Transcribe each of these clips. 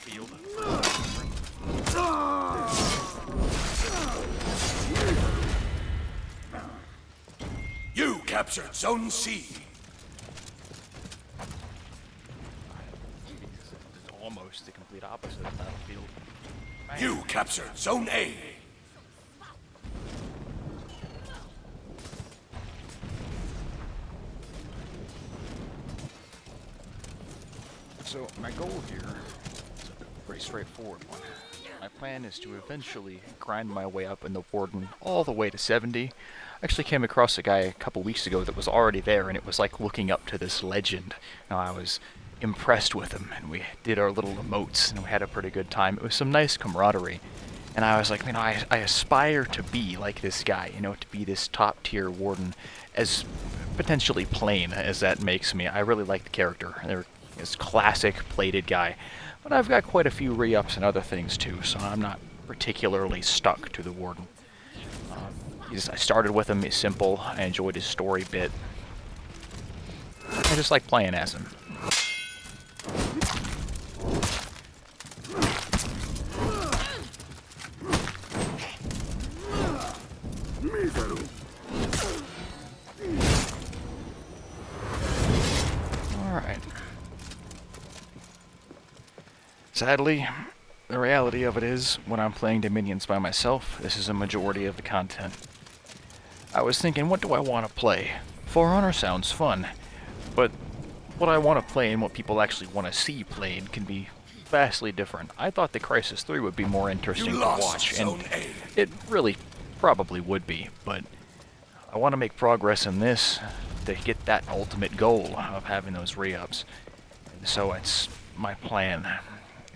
field. You captured Zone C. It's almost the complete opposite of Battlefield. You captured Zone A. So my goal here is a pretty straightforward one. My plan is to eventually grind my way up in the Warden all the way to 70. I actually came across a guy a couple weeks ago that was already there, and it was like looking up to this legend. I was impressed with him, and we did our little emotes, and we had a pretty good time. It was some nice camaraderie. And I was like, I aspire to be like this guy, to be this top-tier Warden, as potentially plain as that makes me. I really like the character. They're this classic plated guy. But I've got quite a few re-ups and other things too, so I'm not particularly stuck to the Warden. I started with him, he's simple, I enjoyed his story bit. I just like playing as him. Alright. Sadly, the reality of it is, when I'm playing Dominions by myself, this is a majority of the content. I was thinking, what do I want to play? For Honor sounds fun, but what I want to play and what people actually want to see played can be vastly different. I thought the Crysis 3 would be more interesting to watch, and it really probably would be, but I want to make progress in this to get that ultimate goal of having those re-ups. And so it's my plan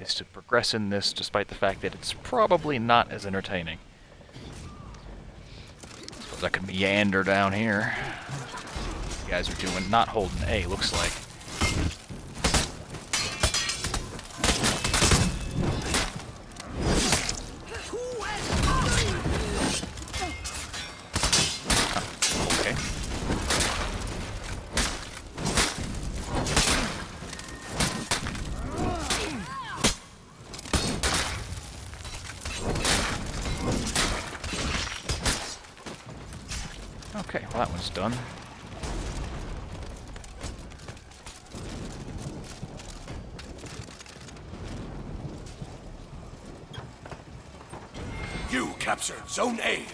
is to progress in this despite the fact that it's probably not as entertaining. Suppose I could meander down here. You guys are doing not holding A, looks like. Okay. Okay, well that one's done. You captured Zone A.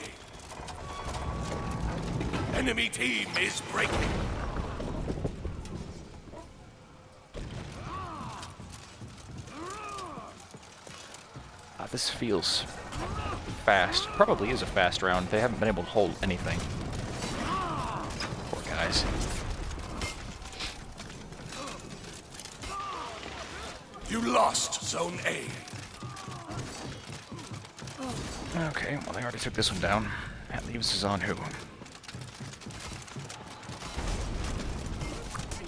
Enemy team is breaking. This feels fast. Probably is a fast round. They haven't been able to hold anything. Poor guys. You lost Zone A. Okay, well they already took this one down. That leaves us on who?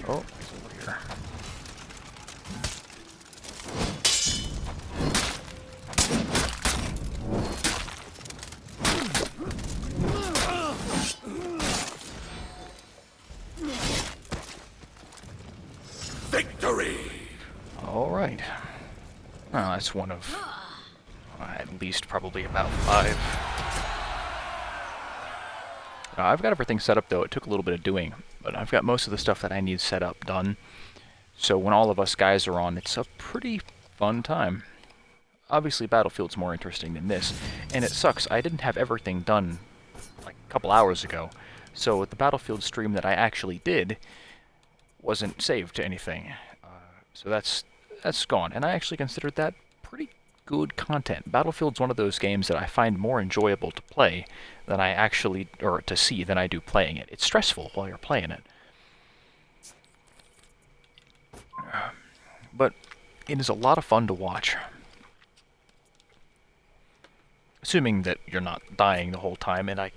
Oh, he's over here. Victory! Alright. Well, that's one of at least probably about 5. I've got everything set up though. It took a little bit of doing, but I've got most of the stuff that I need set up done. So when all of us guys are on, it's a pretty fun time. Obviously Battlefield's more interesting than this, and it sucks. I didn't have everything done like a couple hours ago. So the Battlefield stream that I actually did wasn't saved to anything. So that's gone, and I actually considered that pretty good content. Battlefield's one of those games that I find more enjoyable to play than I actually, or to see, than I do playing it. It's stressful while you're playing it. But it is a lot of fun to watch. Assuming that you're not dying the whole time, and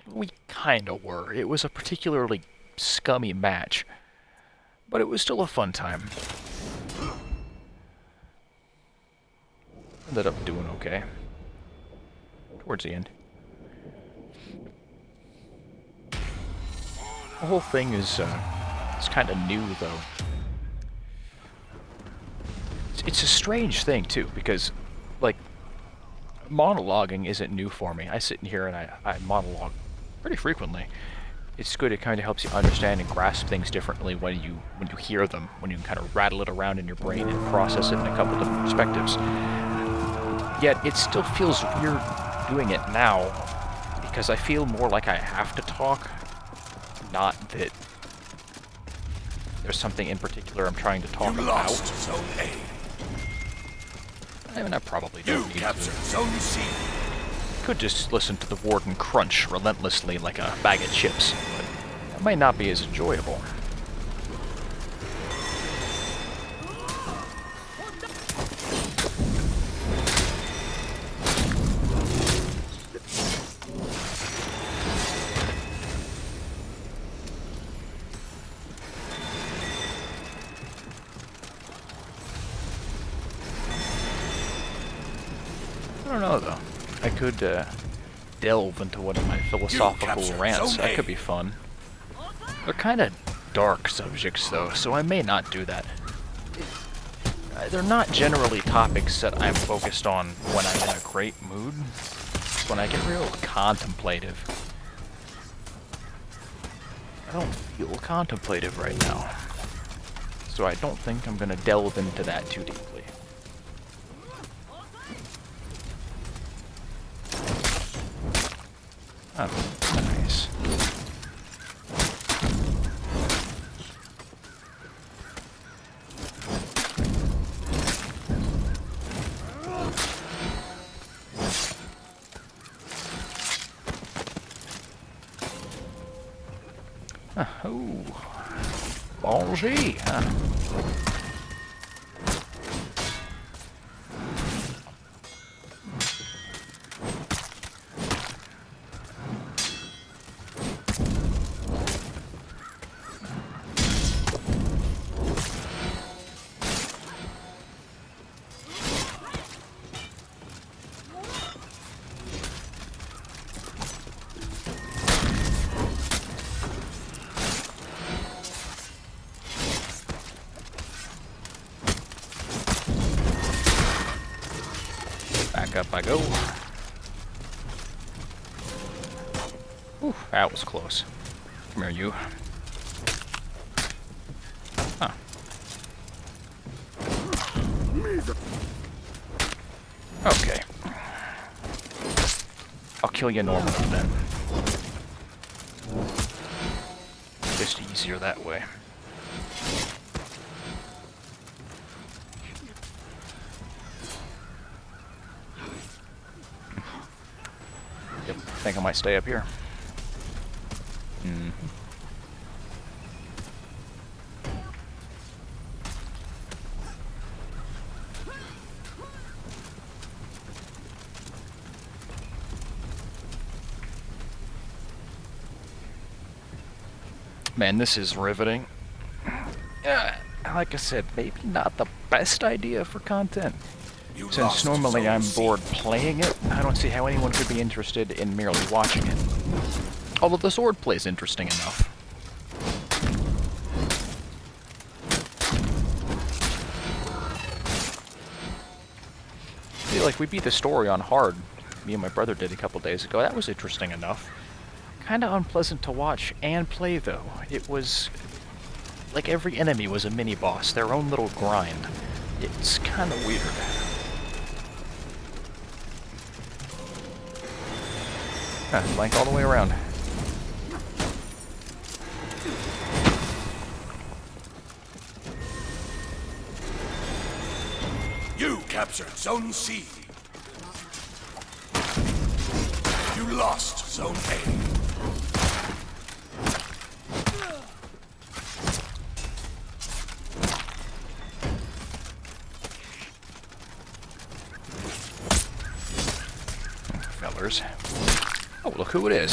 we kinda were. It was a particularly scummy match, but it was still a fun time. Ended up doing okay. Towards the end. The whole thing is, it's kinda new, though. It's it's a strange thing too, because like monologuing isn't new for me. I sit in here and I monologue pretty frequently. It's good. It kind of helps you understand and grasp things differently when you hear them, when you can kind of rattle it around in your brain and process it in a couple different perspectives. Yet it still feels weird doing it now because I feel more like I have to talk, not that there's something in particular I'm trying to talk You about. lost Zone A. I mean, I probably You don't need captured to. Zone C. Could just listen to the Warden crunch relentlessly like a bag of chips, but that might not be as enjoyable. I don't know though. I could delve into one of my philosophical captured rants. Zone That A. could be fun. They're kind of dark subjects though, so I may not do that. They're not generally topics that I'm focused on when I'm in a great mood. It's when I get real contemplative. I don't feel contemplative right now. So I don't think I'm gonna delve into that too deeply. Oh, nice. Oh, ballsy, huh? Back up I go. Whew, that was close. Come here, you. Huh. Okay. I'll kill you normally then. Just easier that way. Yep, I think I might stay up here. Man, this is riveting. Like I said, maybe not the best idea for content. You Since lost normally Zone I'm C. bored playing it, I don't see how anyone could be interested in merely watching it. Although the sword play is interesting enough. See, like, we beat the story on hard. Me and my brother did a couple days ago. That was interesting enough. Kinda unpleasant to watch and play, though. It was... like every enemy was a mini-boss, their own little grind. It's kinda weird. Flank all the way around. You captured Zone C. You lost Zone A. Fellers. Oh, look who it is.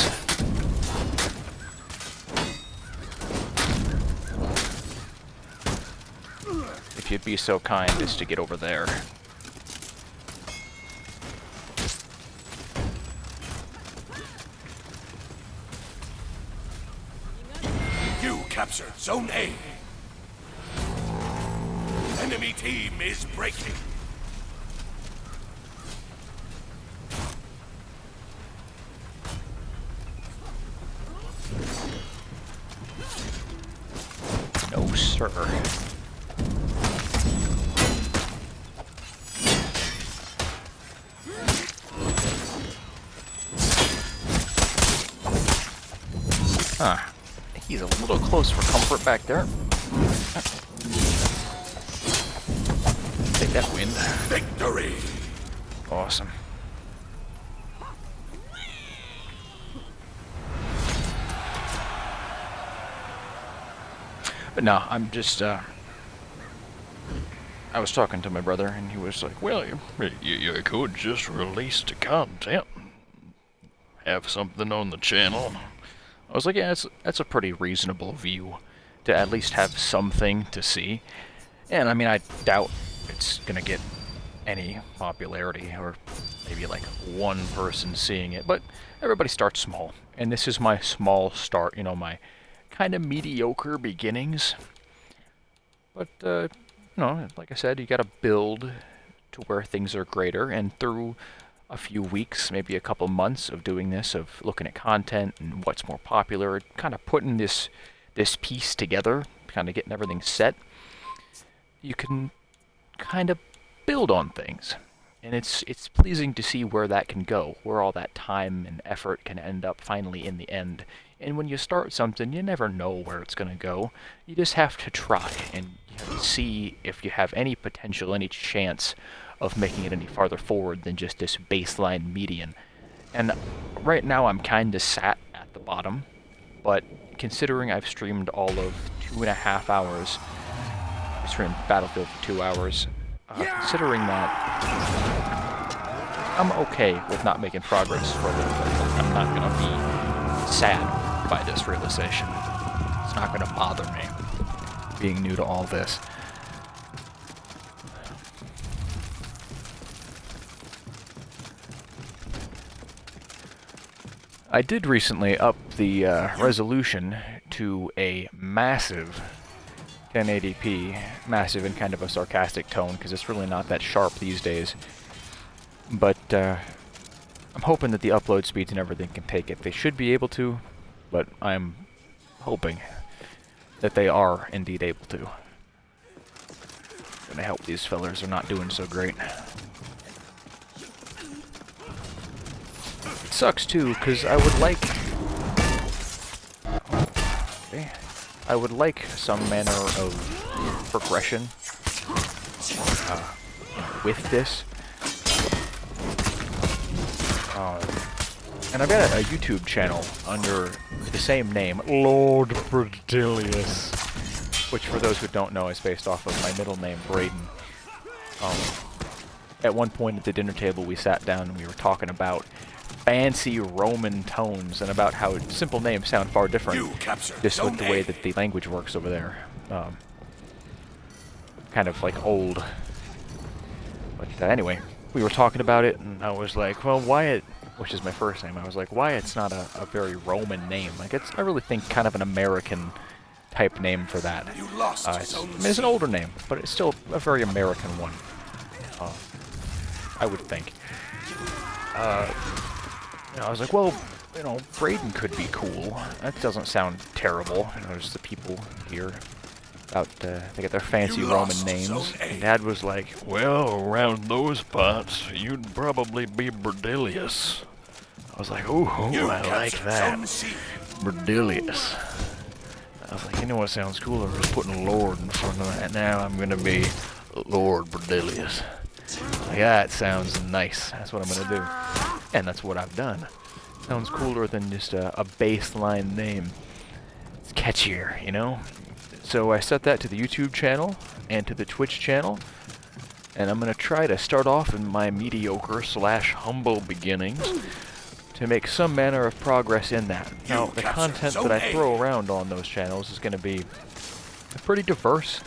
If you'd be so kind as to get over there. You captured Zone A. Enemy team is breaking. No, sir. Huh. He's a little close for comfort back there. Take that wind. Victory! Awesome. But no, I'm just, I was talking to my brother, and he was like, well, you could just release the content. Have something on the channel. I was like, yeah, that's a pretty reasonable view, to at least have something to see. And, I mean, I doubt it's gonna get any popularity, or maybe like one person seeing it, but everybody starts small. And this is my small start, you know, my kind of mediocre beginnings. But, you know, like I said, you gotta build to where things are greater, and through a few weeks, maybe a couple months of doing this, of looking at content and what's more popular, kind of putting this piece together, kind of getting everything set, you can kind of build on things. And it's pleasing to see where that can go, where all that time and effort can end up finally in the end. And when you start something, you never know where it's going to go. You just have to try, and you have to see if you have any potential, any chance of making it any farther forward than just this baseline median. And right now I'm kind of sat at the bottom, but considering I've streamed all of 2.5 hours, I streamed Battlefield for 2 hours, considering that, I'm okay with not making progress for a little bit. I'm not going to be sad by this realization. It's not going to bother me, being new to all this. I did recently up the resolution to a massive 1080p, massive in kind of a sarcastic tone, because it's really not that sharp these days. But I'm hoping that the upload speeds and everything can take it. They should be able to, but I'm hoping that they are indeed able to. Gonna help these fellers are not doing so great. It sucks too, because I would like... Okay. I would like some manner of progression with this. And I've got a YouTube channel under the same name, Lord Brodelius, which for those who don't know is based off of my middle name, Braden. At one point at the dinner table we sat down and we were talking about fancy Roman tones and about how simple names sound far different just with the way that the language works over there. Kind of like old. But anyway, we were talking about it and I was like, well, Wyatt, which is my first name, I was like, Wyatt's not a very Roman name. Like, I really think kind of an American type name for that. It's an older name, but it's still a very American one. I would think. I was like, well, Braden could be cool. That doesn't sound terrible. There's the people here about, they get their fancy Roman names. And Dad was like, well, around those parts, you'd probably be Brodelius. I was like, ooh, I like that. Brodelius. I was like, you know what sounds cooler is putting Lord in front of that. Now I'm going to be Lord Brodelius. Like, that sounds nice. That's what I'm going to do. And that's what I've done. Sounds cooler than just a baseline name. It's catchier, you know? So I set that to the YouTube channel and to the Twitch channel. And I'm going to try to start off in my mediocre/humble beginnings to make some manner of progress in that. Now, the content that I throw around on those channels is going to be pretty diverse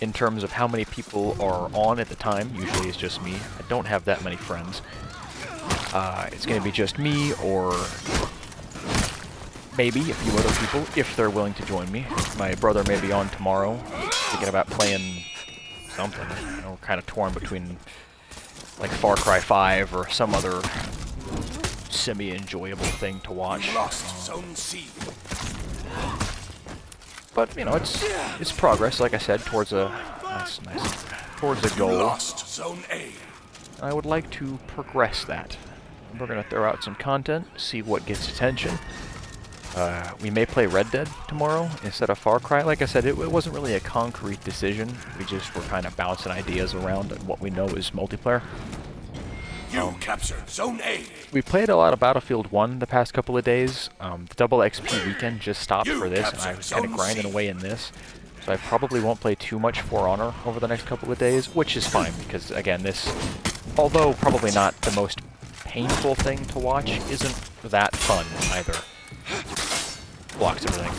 in terms of how many people are on at the time. Usually it's just me. I don't have that many friends. It's going to be just me, or maybe a few other people, if they're willing to join me. My brother may be on tomorrow, thinking about playing something. You know, we're kind of torn between like Far Cry 5 or some other semi-enjoyable thing to watch. Lost Zone C. But you know, it's progress, like I said, towards a nice towards a goal. Lost Zone A. I would like to progress that. We're gonna throw out some content, see what gets attention. We may play Red Dead tomorrow instead of Far Cry. Like I said, it wasn't really a concrete decision. We just were kind of bouncing ideas around and what we know is multiplayer. You captured Zone A. We played a lot of Battlefield 1 the past couple of days. The double XP weekend just stopped for this, and I was kind of grinding away in this. So I probably won't play too much For Honor over the next couple of days, which is fine, because again, this, although probably not the most painful thing to watch, isn't that fun either. Blocks everything.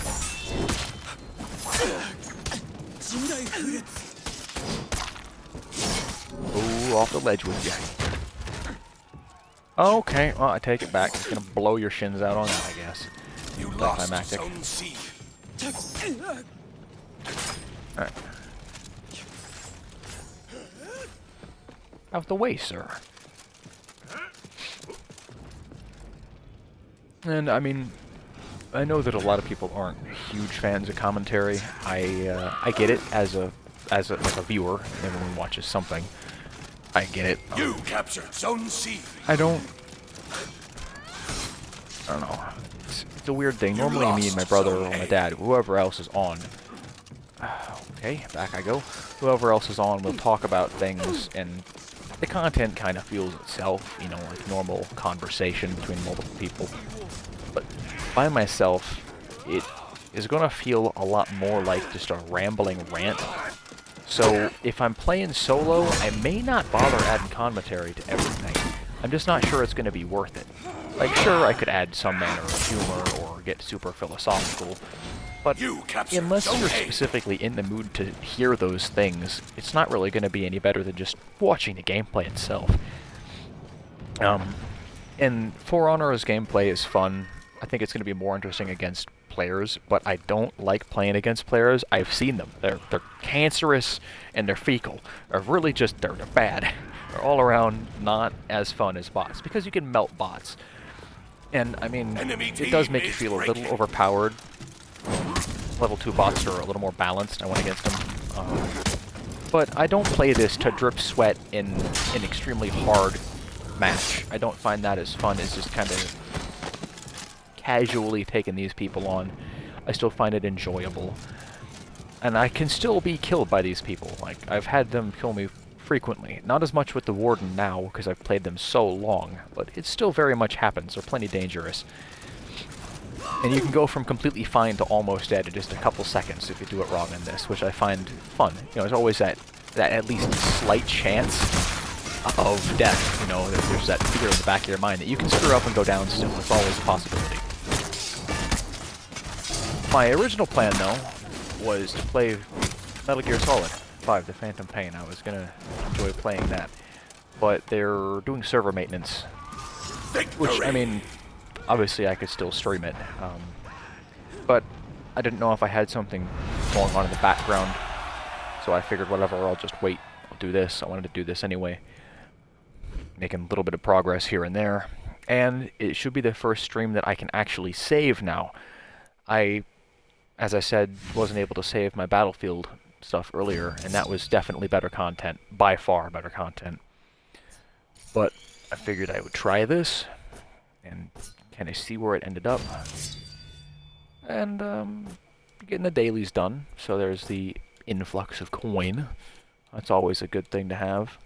Ooh, off the ledge with you. Okay, well, I take it back. It's gonna blow your shins out on that, I guess. You lost Climactic. Zone C. Alright. Out the way, sir. And, I mean, I know that a lot of people aren't huge fans of commentary. I get it as a like a viewer, and everyone watches something. I get it. You captured Zone C. I don't know. It's a weird thing. Normally me and my brother or my dad, whoever else is on. Okay, back I go. Whoever else is on will talk about things, and the content kind of feels itself, you know, like normal conversation between multiple people. But by myself, it is going to feel a lot more like just a rambling rant. So if I'm playing solo, I may not bother adding commentary to everything. I'm just not sure it's going to be worth it. Like, sure, I could add some manner of humor or get super philosophical, but unless you're specifically in the mood to hear those things, it's not really going to be any better than just watching the gameplay itself. And For Honor's gameplay is fun. I think it's going to be more interesting against players, but I don't like playing against players. I've seen them. They're cancerous and they're fecal. They're really just, they're bad. They're all around not as fun as bots, because you can melt bots. And, I mean, it does make you feel a little overpowered. Level 2 bots are a little more balanced. I went against them. But I don't play this to drip sweat in an extremely hard match. I don't find that as fun as just kind of casually taking these people on. I still find it enjoyable. And I can still be killed by these people. Like, I've had them kill me frequently. Not as much with the Warden now, because I've played them so long, but it still very much happens. They're plenty dangerous. And you can go from completely fine to almost dead in just a couple seconds if you do it wrong in this, which I find fun. You know, there's always that at least slight chance of death. You know, there's that fear in the back of your mind that you can screw up and go down still. It's always a possibility. My original plan, though, was to play Metal Gear Solid 5, The Phantom Pain. I was going to enjoy playing that. But they're doing server maintenance. Which, I mean, obviously I could still stream it. But I didn't know if I had something going on in the background. So I figured, whatever, I'll just wait. I'll do this. I wanted to do this anyway. Making a little bit of progress here and there. And it should be the first stream that I can actually save now. As I said, wasn't able to save my Battlefield stuff earlier, and that was definitely better content. By far better content. But I figured I would try this, and kind of see where it ended up. And, getting the dailies done, so there's the influx of coin. That's always a good thing to have.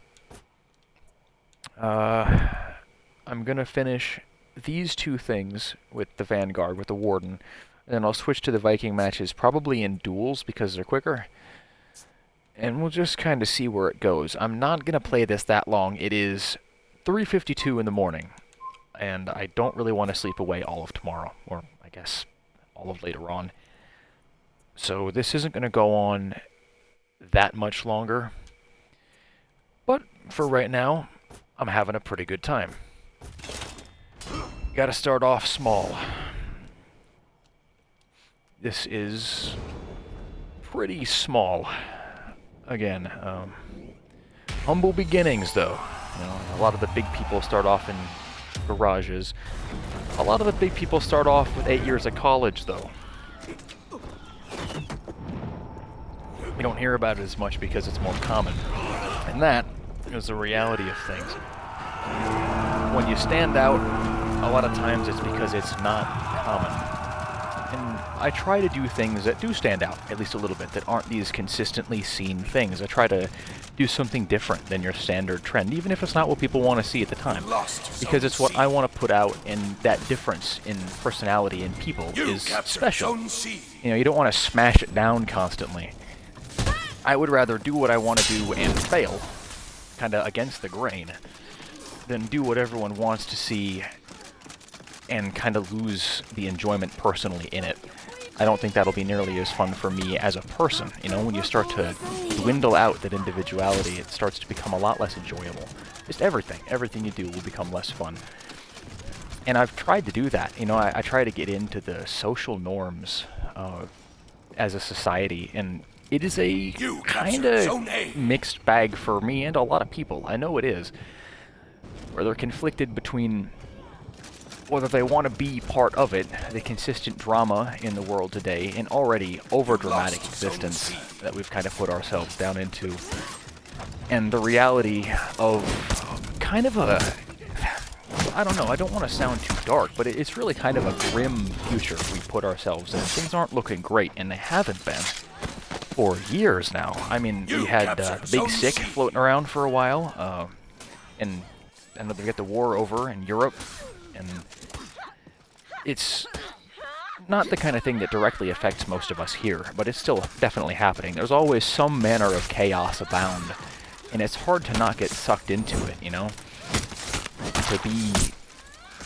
I'm gonna finish these two things with the Vanguard, with the Warden, and then I'll switch to the Viking matches, probably in duels because they're quicker. And we'll just kind of see where it goes. I'm not gonna play this that long. It is 3:52 in the morning, and I don't really want to sleep away all of tomorrow, or I guess all of later on. So this isn't gonna go on that much longer. But for right now, I'm having a pretty good time. Gotta start off small. This is pretty small. again, humble beginnings, though. You know, a lot of the big people start off in garages. A lot of the big people start off with 8 years of college, though. We don't hear about it as much because it's more common. And that is the reality of things. When you stand out, a lot of times it's because it's not common. And I try to do things that do stand out, at least a little bit, that aren't these consistently seen things. I try to do something different than your standard trend, even if it's not what people want to see at the time. Because it's what I want to put out, and that difference in personality in people is special. You know, you don't want to smash it down constantly. I would rather do what I want to do and fail, kind of against the grain, than do what everyone wants to see and kind of lose the enjoyment personally in it. I don't think that'll be nearly as fun for me as a person. You know, when you start to dwindle out that individuality, it starts to become a lot less enjoyable. Just everything you do will become less fun. And I've tried to do that. You know, I try to get into the social norms as a society, and it is a kind of mixed bag for me and a lot of people. I know it is. Where they're conflicted between whether they want to be part of it, the consistent drama in the world today, an already over-dramatic existence that we've kind of put ourselves down into, and the reality of kind of a, I don't know, I don't want to sound too dark, but it's really kind of a grim future we put ourselves in. Things aren't looking great, and they haven't been for years now. I mean, we had the Big Sick floating around for a while, and then we get the war over in Europe, and it's not the kind of thing that directly affects most of us here, but it's still definitely happening. There's always some manner of chaos abound, and it's hard to not get sucked into it, you know? To be,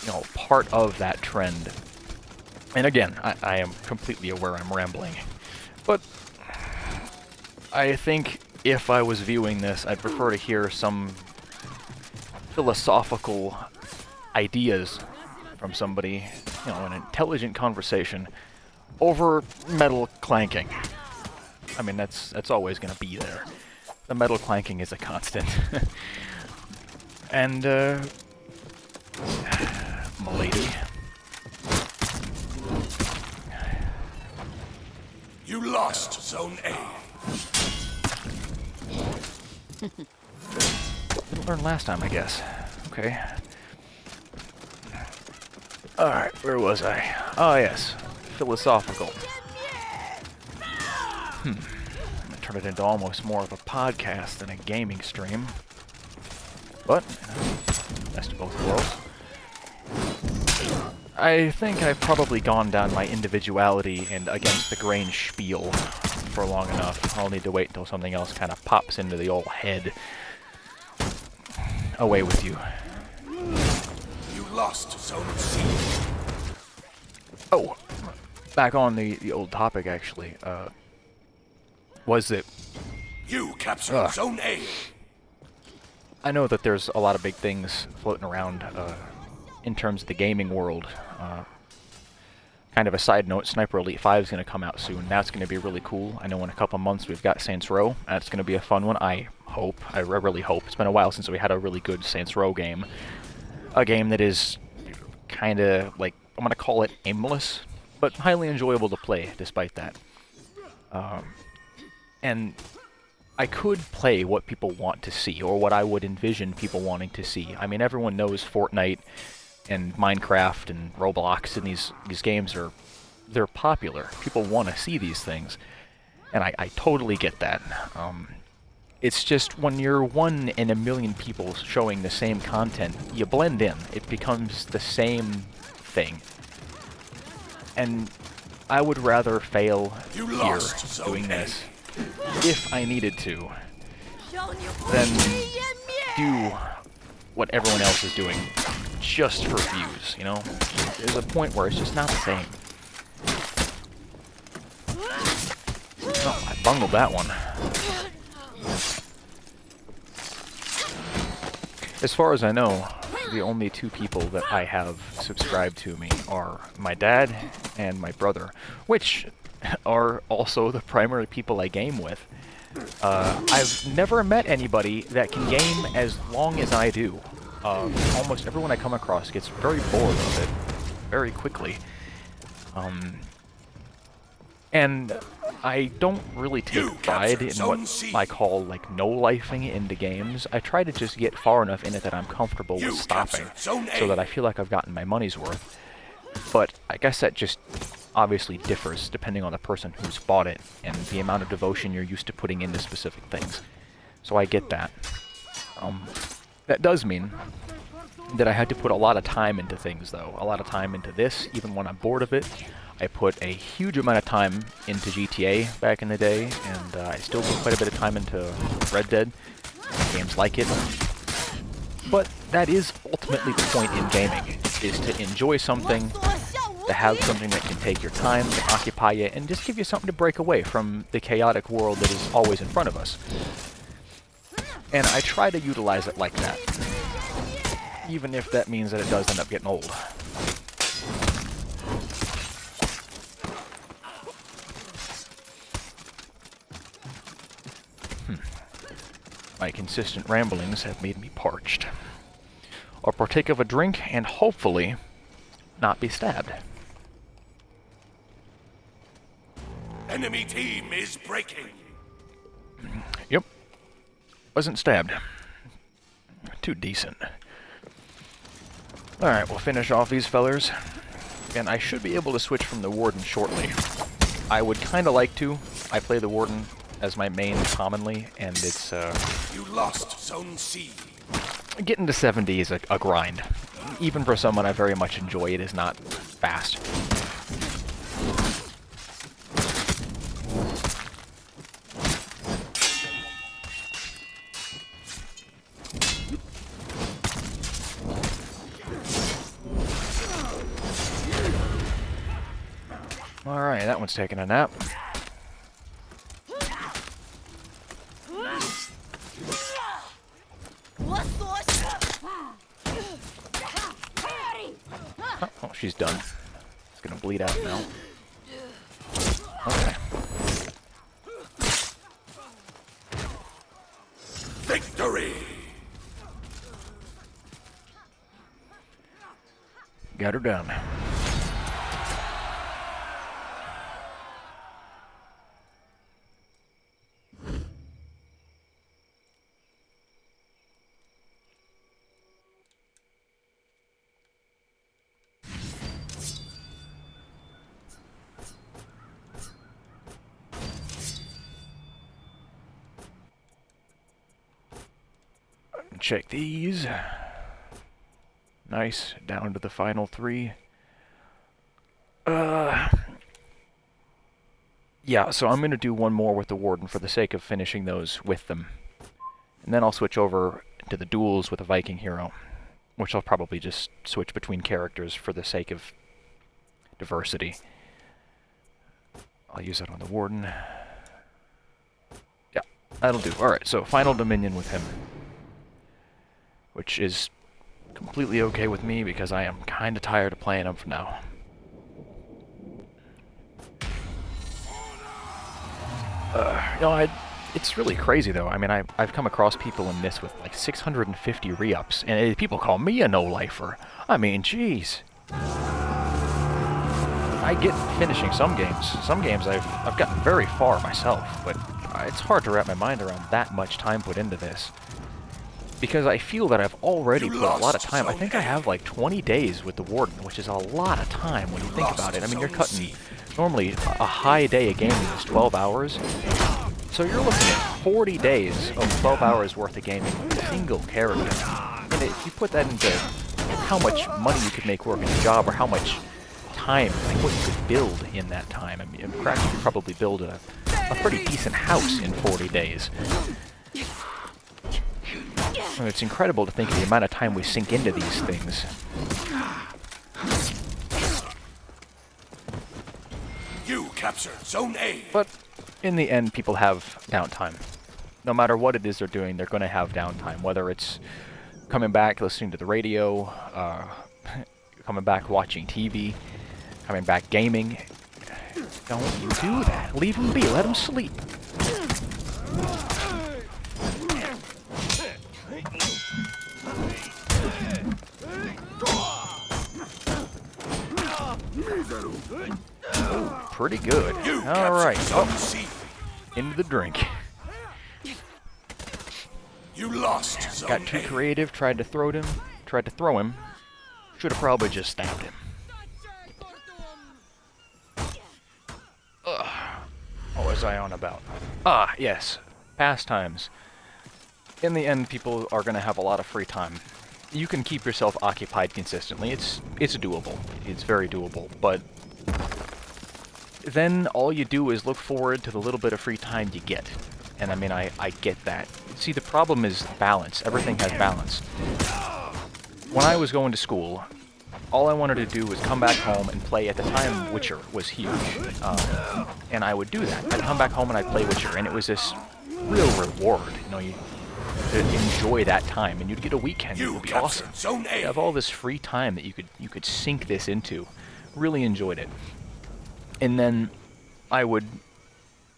you know, part of that trend. And again, I am completely aware I'm rambling, but I think if I was viewing this, I'd prefer to hear some philosophical ideas from somebody, you know, an intelligent conversation over metal clanking. I mean, that's always going to be there. The metal clanking is a constant. And, m'lady. You lost Zone A. Didn't learn last time, I guess. Okay. Alright, where was I? Oh, yes. Philosophical. I'm gonna turn it into almost more of a podcast than a gaming stream. But, you know, best of both worlds. I think I've probably gone down my individuality and against the grain spiel for long enough. I'll need to wait until something else kind of pops into the old head. Away with you. You lost Zone C. Oh, back on the old topic, actually. Was it... You captured Zone A. I know that there's a lot of big things floating around in terms of the gaming world. Kind of a side note, Sniper Elite 5 is going to come out soon. That's going to be really cool. I know in a couple months we've got Saints Row. That's going to be a fun one, I hope. I really hope. It's been a while since we had a really good Saints Row game. A game that is kind of, like, I'm going to call it aimless, but highly enjoyable to play despite that. And I could play what people want to see, or what I would envision people wanting to see. I mean, everyone knows Fortnite and Minecraft and Roblox, and these games they're popular. People want to see these things, and I totally get that. It's just when you're 1 in a million people showing the same content, you blend in. It becomes the same thing. And I would rather fail here doing this, if I needed to, than do what everyone else is doing just for views, you know? There's a point where it's just not the same. Oh, I bungled that one. As far as I know, the only 2 people that I have subscribed to me are my dad and my brother, which are also the primary people I game with. I've never met anybody that can game as long as I do. Almost everyone I come across gets very bored of it very quickly. And I don't really take pride in what I call, like, no-lifing into games. I try to just get far enough in it that I'm comfortable with stopping, so that I feel like I've gotten my money's worth. But I guess that just obviously differs depending on the person who's bought it and the amount of devotion you're used to putting into specific things. So I get that. That does mean that I had to put a lot of time into things, though. A lot of time into this, even when I'm bored of it. I put a huge amount of time into GTA back in the day, and I still put quite a bit of time into Red Dead, games like it. But that is ultimately the point in gaming, is to enjoy something, to have something that can take your time, to occupy you, and just give you something to break away from the chaotic world that is always in front of us. And I try to utilize it like that, even if that means that it does end up getting old. My consistent ramblings have made me parched. I'll partake of a drink and hopefully not be stabbed. Enemy team is breaking. Yep. Wasn't stabbed. Too decent. Alright, we'll finish off these fellers. And I should be able to switch from the Warden shortly. I would kind of like to. I play the Warden as my main commonly, and it's, You lost Zone C. getting to 70 is a grind. Even for someone I very much enjoy, it is not fast. Alright, that one's taking a nap. Oh, she's done. It's gonna bleed out now. Okay. Victory! Got her done. Check these. Nice, down to the final 3. Yeah, so I'm gonna do one more with the Warden for the sake of finishing those with them. And then I'll switch over to the duels with a Viking hero, which I'll probably just switch between characters for the sake of diversity. I'll use that on the Warden. Yeah, that'll do. Alright, so final Dominion with him. Which is completely okay with me because I am kind of tired of playing them for now. It's really crazy though. I mean, I've come across people in this with like 650 re-ups, and people call me a no-lifer. I mean, jeez. I get finishing some games. Some games I've gotten very far myself, but it's hard to wrap my mind around that much time put into this. Because I feel that I've already put a lot of time. I think I have like 20 days with the Warden, which is a lot of time when you think about it. I mean, you're cutting, normally a high day of gaming is 12 hours. So you're looking at 40 days of 12 hours worth of gaming with a single character. And if you put that into how much money you could make working a job, or how much time, like what you could build in that time. I mean, Crash could probably build a pretty decent house in 40 days. It's incredible to think of the amount of time we sink into these things. You captured Zone A. But in the end, people have downtime. No matter what it is they're doing, they're going to have downtime. Whether it's coming back, listening to the radio, coming back watching TV, coming back gaming. Don't you do that. Leave them be. Let them sleep. pretty good. You Alright, captured Zone C. into the drink. You lost Zone Got too A. creative, tried to throw him. Should have probably just stabbed him. Ugh. What was I on about? Ah, yes. Pastimes. In the end, people are going to have a lot of free time. You can keep yourself occupied consistently. It's doable. It's very doable. But then all you do is look forward to the little bit of free time you get. And I mean, I get that. See, the problem is balance. Everything has balance. When I was going to school, all I wanted to do was come back home and play. At the time, Witcher was huge. And I would do that. I'd come back home and I'd play Witcher. And it was this real reward. You know, you enjoy that time. And you'd get a weekend. It You would be captured awesome. Zone A. You have all this free time that you could sink this into. Really enjoyed it. And then I would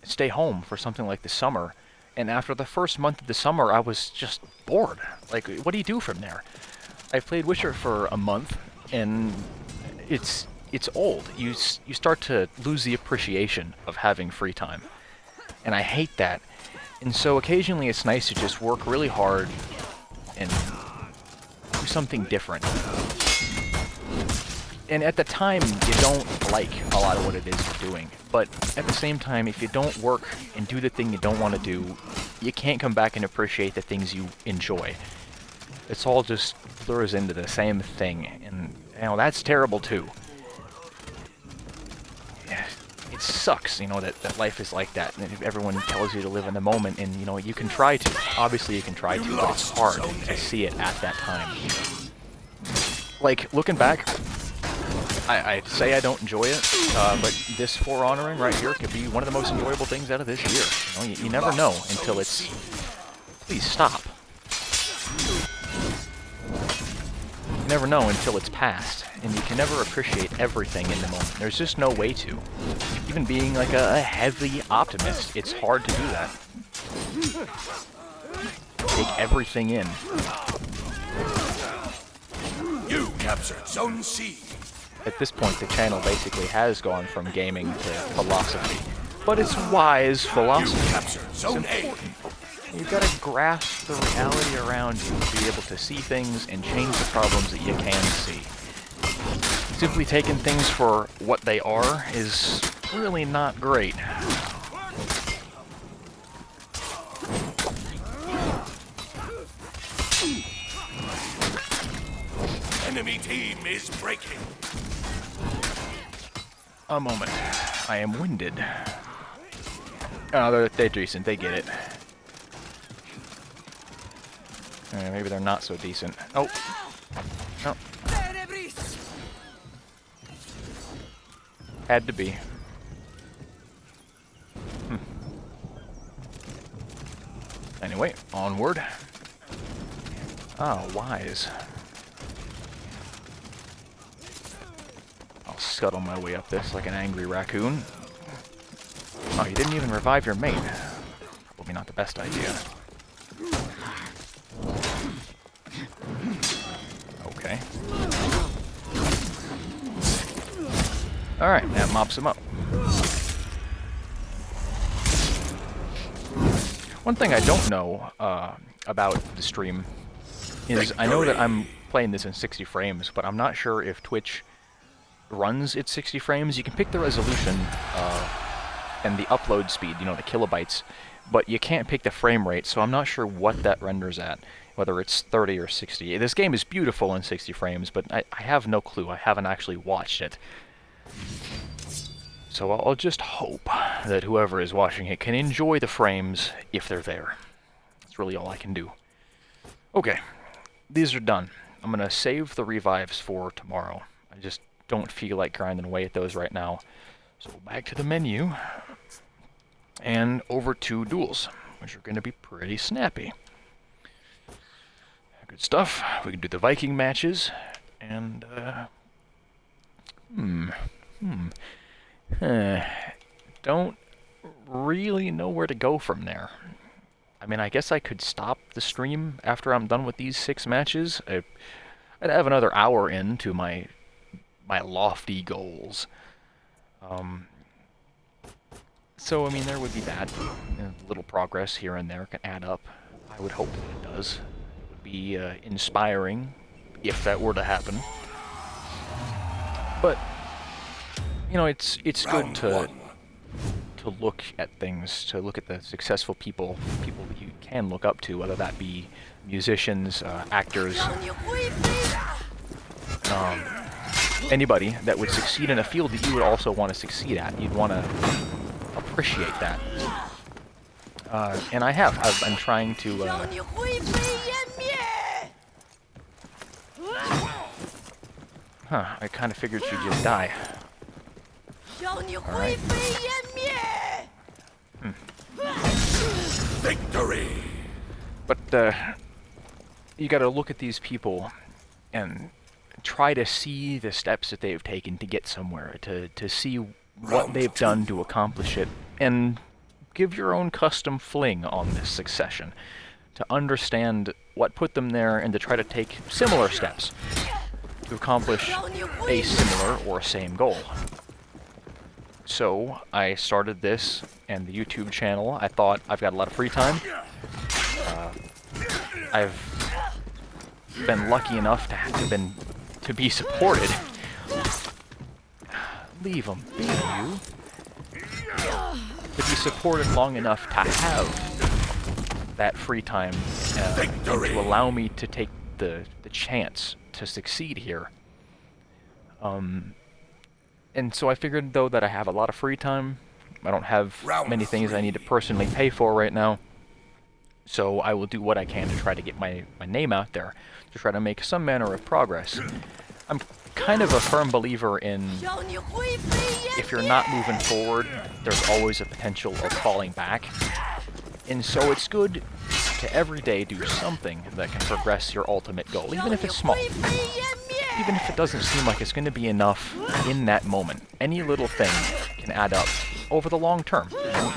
stay home for something like the summer, and after the first month of the summer, I was just bored. Like, what do you do from there? I played Witcher for a month, and it's old. You start to lose the appreciation of having free time, and I hate that. And so occasionally it's nice to just work really hard and do something different. And at the time, you don't like a lot of what it is you're doing. But at the same time, if you don't work and do the thing you don't want to do, you can't come back and appreciate the things you enjoy. It's all just blurs into the same thing. And, you know, that's terrible too. It sucks, you know, that life is like that. And everyone tells you to live in the moment, and, you know, you can try to. Obviously you can try to, but it's hard to see it at that time. Like, looking back, I say I don't enjoy it, but this For Honoring right here could be one of the most enjoyable things out of this year. You know, you never know until it's... Please stop. You never know until it's past, and you can never appreciate everything in the moment. There's just no way to. Even being like a heavy optimist, it's hard to do that. Take everything in. You captured Zone C. At this point, the channel basically has gone from gaming to philosophy. But it's wise You philosophy. captured Zone A. You've got to grasp the reality around you to be able to see things and change the problems that you can see. Simply taking things for what they are is really not great. Enemy team is breaking. A moment. I am winded. Oh, they're decent. They get it. Maybe they're not so decent. Oh. No. Had to be. Anyway, onward. Ah, wise. I'll scuttle my way up this like an angry raccoon. Oh, you didn't even revive your mate. Probably not the best idea. Okay. Alright, that mops him up. One thing I don't know about the stream is I know that I'm playing this in 60 frames, but I'm not sure if Twitch runs at 60 frames. You can pick the resolution and the upload speed, you know, the kilobytes, but you can't pick the frame rate, so I'm not sure what that renders at, whether it's 30 or 60. This game is beautiful in 60 frames, but I have no clue. I haven't actually watched it. So I'll just hope that whoever is watching it can enjoy the frames if they're there. That's really all I can do. Okay, these are done. I'm going to save the revives for tomorrow. I just don't feel like grinding away at those right now. So back to the menu, and over to duels, which are going to be pretty snappy. Good stuff. We can do the Viking matches, and, don't really know where to go from there. I mean, I guess I could stop the stream after I'm done with these 6 matches. I'd have another hour into my lofty goals. So, I mean, there would be that. Little progress here and there can add up. I would hope that it does. It would be inspiring if that were to happen. But, you know, it's good Round to one. look at things, to look at the successful people that you can look up to, whether that be musicians, actors, anybody that would succeed in a field that you would also want to succeed at. You'd want to appreciate that. And I have. I'm trying to... I kind of figured she'd just die. Alright. Victory! But, you gotta look at these people and try to see the steps that they've taken to get somewhere, to see what they've done to accomplish it, and give your own custom fling on this succession, to understand what put them there and to try to take similar steps to accomplish a similar or same goal. So, I started this and the YouTube channel. I thought I've got a lot of free time. I've been lucky enough to be supported. Leave them be, you. To be supported long enough to have that free time and to allow me to take the chance to succeed here. And so I figured, though, that I have a lot of free time. I don't have many things I need to personally pay for right now. So I will do what I can to try to get my name out there, to try to make some manner of progress. I'm kind of a firm believer in if you're not moving forward, there's always a potential of falling back. And so it's good to every day do something that can progress your ultimate goal, even if it's small. Even if it doesn't seem like it's going to be enough in that moment. Any little thing can add up over the long term. You know?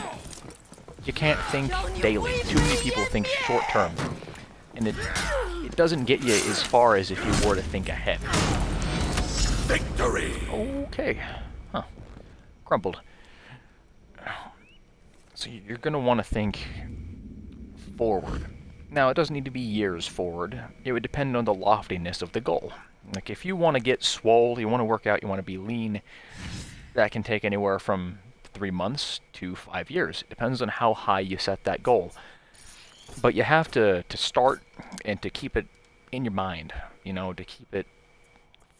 You can't think daily. Too many people think short term. And it doesn't get you as far as if you were to think ahead. Victory! Okay. Huh. Crumpled. So you're going to want to think forward. Now, it doesn't need to be years forward. It would depend on the loftiness of the goal. Like, if you want to get swole, you want to work out, you want to be lean, that can take anywhere from 3 months to 5 years. It depends on how high you set that goal. But you have to start and to keep it in your mind, you know, to keep it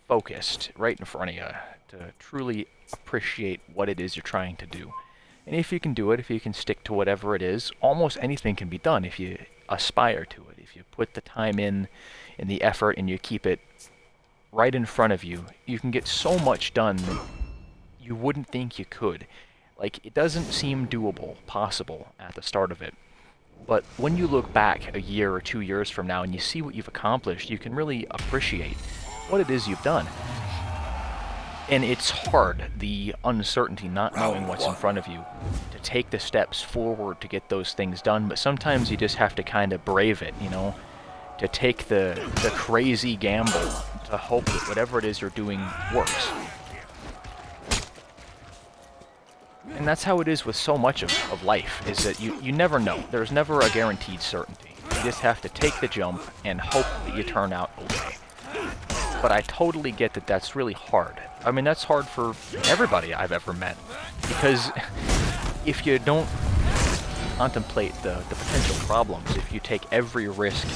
focused right in front of you, to truly appreciate what it is you're trying to do. And if you can do it, if you can stick to whatever it is, almost anything can be done if you aspire to it. If you put the time in and the effort and you keep it right in front of you, you can get so much done that you wouldn't think you could. Like, it doesn't seem doable, possible at the start of it. But when you look back a year or 2 years from now and you see what you've accomplished, you can really appreciate what it is you've done. And it's hard, the uncertainty, not knowing what's in front of you, to take the steps forward to get those things done, but sometimes you just have to kind of brave it, you know, to take the crazy gamble, to hope that whatever it is you're doing works. And that's how it is with so much of life, is that you never know. There's never a guaranteed certainty. You just have to take the jump and hope that you turn out okay. But I totally get that that's really hard. I mean, that's hard for everybody I've ever met. Because if you don't contemplate the potential problems, if you take every risk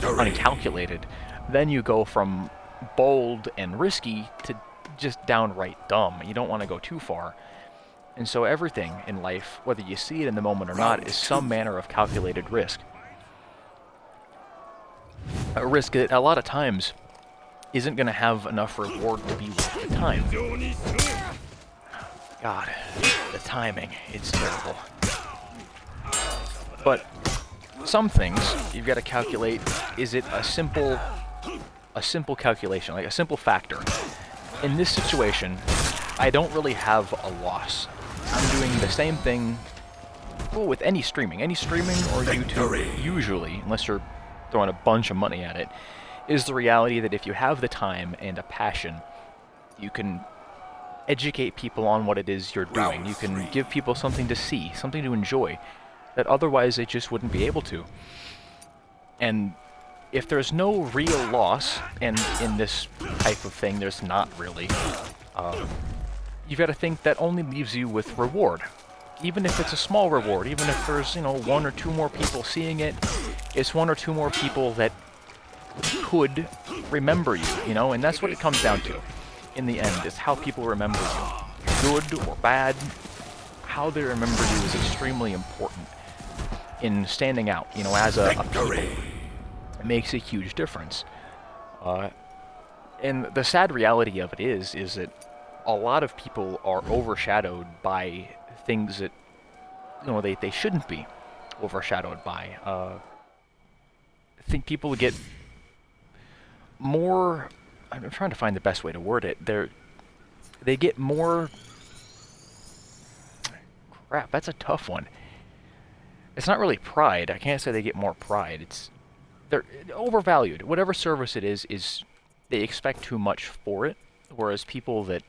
uncalculated, then you go from bold and risky to just downright dumb. You don't want to go too far. And so everything in life, whether you see it in the moment or not, is some manner of calculated risk. A risk that a lot of times isn't going to have enough reward to be worth the time. God, the timing, it's terrible. But some things you've got to calculate. Is it a simple calculation, like a simple factor? In this situation, I don't really have a loss. I'm doing the same thing, well, with any streaming or YouTube, usually, unless you're throwing a bunch of money at it, is the reality that if you have the time and a passion, you can educate people on what it is you're doing. You can give people something to see, something to enjoy, that otherwise they just wouldn't be able to. And if there's no real loss, and in this type of thing there's not really, you've got to think that only leaves you with reward. Even if it's a small reward, even if there's, you know, 1 or 2 more people seeing it, it's 1 or 2 more people that could remember you, you know, and that's what it comes down to in the end, is how people remember you. Good or bad, how they remember you is extremely important in standing out, you know, as a people. It makes a huge difference. And the sad reality of it is that a lot of people are overshadowed by things that, you know, they shouldn't be overshadowed by. I think people get more, I'm trying to find the best way to word it, they get more, crap, that's a tough one. It's not really pride. I can't say they get more pride. They're overvalued. Whatever service it is they expect too much for it, whereas people that,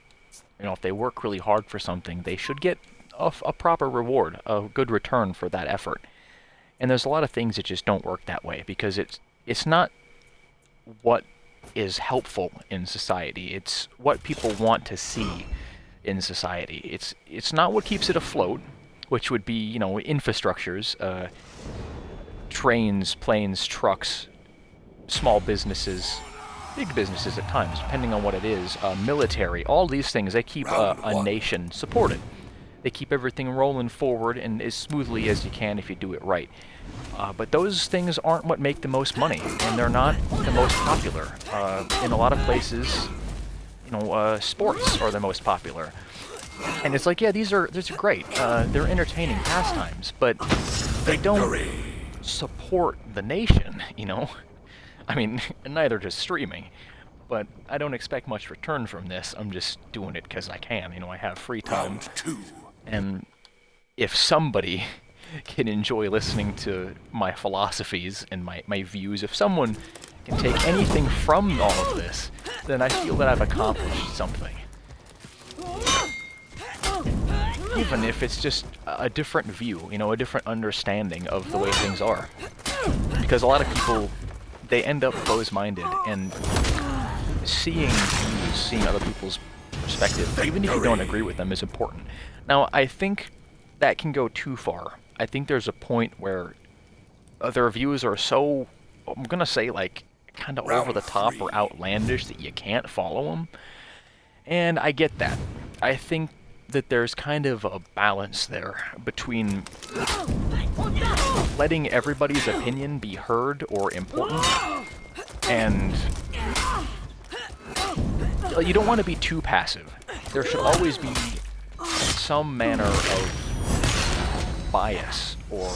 you know, if they work really hard for something, they should get a proper reward, a good return for that effort. And there's a lot of things that just don't work that way, because it's not what is helpful in society. It's what people want to see in society. It's not what keeps it afloat, which would be, you know, infrastructures, trains, planes, trucks, small businesses, big businesses at times, depending on what it is, military, all these things, they keep a nation supported. They keep everything rolling forward and as smoothly as you can if you do it right. But those things aren't what make the most money, and they're not the most popular. In a lot of places, you know, sports are the most popular. And it's like, yeah, these are great. They're entertaining pastimes, but they don't support the nation, you know? I mean, neither does streaming. But I don't expect much return from this. I'm just doing it because I can. You know, I have free time. Round 2. And if somebody can enjoy listening to my philosophies and my views, if someone can take anything from all of this, then I feel that I've accomplished something. Even if it's just a different view, you know, a different understanding of the way things are. Because a lot of people, they end up closed-minded, and seeing other people's perspective, even if you don't agree with them, is important. Now, I think that can go too far. I think there's a point where their views are so, I'm gonna say, like, kind of over the top or outlandish that you can't follow them. And I get that. I think that there's kind of a balance there between letting everybody's opinion be heard or important, and you don't want to be too passive. There should always be some manner of bias or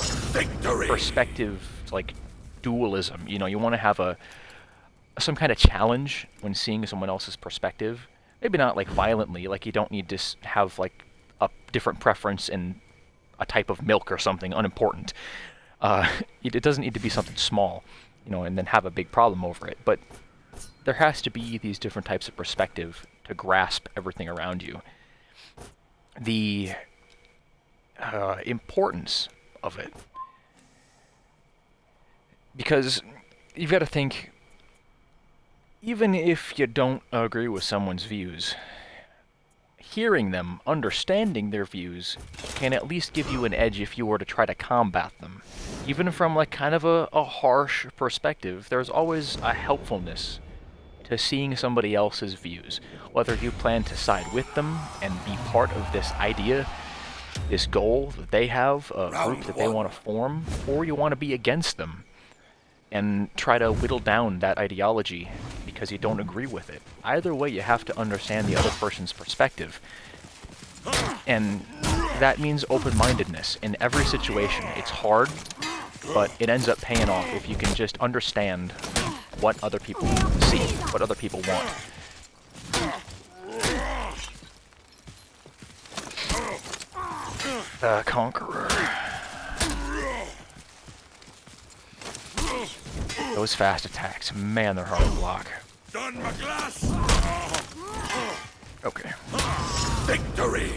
perspective, like dualism. You know, you want to have some kind of challenge when seeing someone else's perspective. Maybe not like violently, like you don't need to have like a different preference in a type of milk or something unimportant. It doesn't need to be something small, you know, and then have a big problem over it. But there has to be these different types of perspective to grasp everything around you. The importance of it. Because you've got to think, even if you don't agree with someone's views, hearing them, understanding their views, can at least give you an edge if you were to try to combat them. Even from like kind of a harsh perspective, there's always a helpfulness to seeing somebody else's views. Whether you plan to side with them and be part of this idea, this goal that they have, a group that they want to form, or you want to be against them and try to whittle down that ideology because you don't agree with it. Either way, you have to understand the other person's perspective. And that means open-mindedness in every situation. It's hard, but it ends up paying off if you can just understand what other people see, what other people want. The Conqueror. Those fast attacks, man, they're hard to block. Done my glass. Okay. Victory!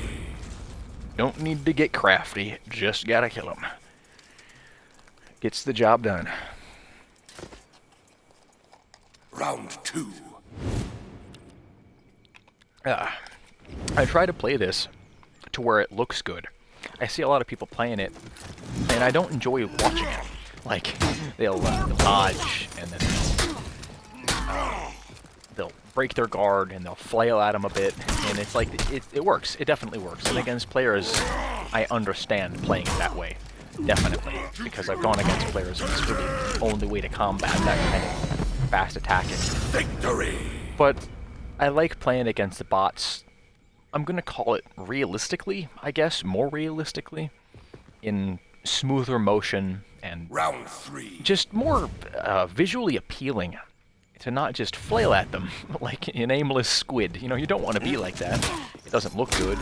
Don't need to get crafty, just gotta kill him. Gets the job done. Round 2. I try to play this to where it looks good. I see a lot of people playing it, and I don't enjoy watching it. Like, they'll dodge, and then they'll break their guard, and they'll flail at them a bit, and it's like, it works. It definitely works. And against players, I understand playing it that way. Definitely. Because I've gone against players, and it's really the only way to combat that kind of fast attacking. Victory! But I like playing against the bots. I'm gonna call it realistically, I guess, more realistically, in smoother motion and Round 3. just more visually appealing to not just flail at them like an aimless squid. You know, you don't want to be like that. It doesn't look good.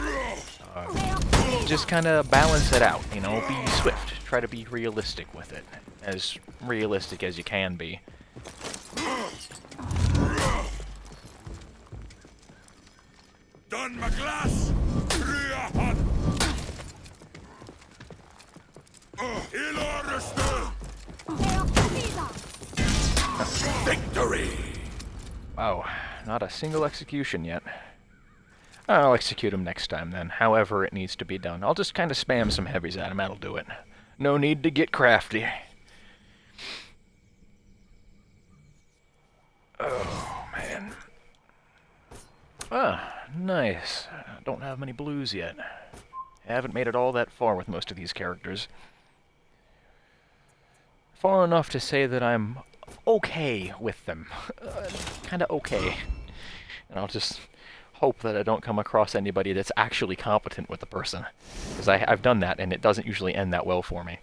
Just kind of balance it out, you know, be swift. Try to be realistic with it. As realistic as you can be. Don Maglas! Riahan! Victory! Wow, not a single execution yet. I'll execute him next time then, however it needs to be done. I'll just kind of spam some heavies at him, that'll do it. No need to get crafty. Oh, man. Ah, nice. Don't have many blues yet. Haven't made it all that far with most of these characters. Far enough to say that I'm okay with them. Kinda okay. And I'll just hope that I don't come across anybody that's actually competent with the person. Because I've done that, and it doesn't usually end that well for me.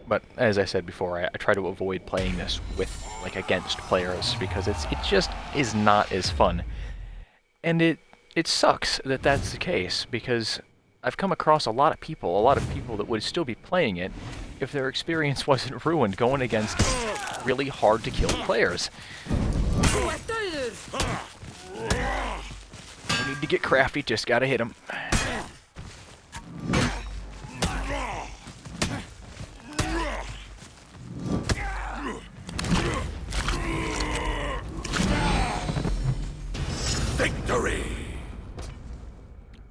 But as I said before, I try to avoid playing this with, like, against players, because it just is not as fun. And it sucks that that's the case, because I've come across a lot of people that would still be playing it if their experience wasn't ruined going against really hard to kill players. No need to get crafty, just gotta hit him. Victory!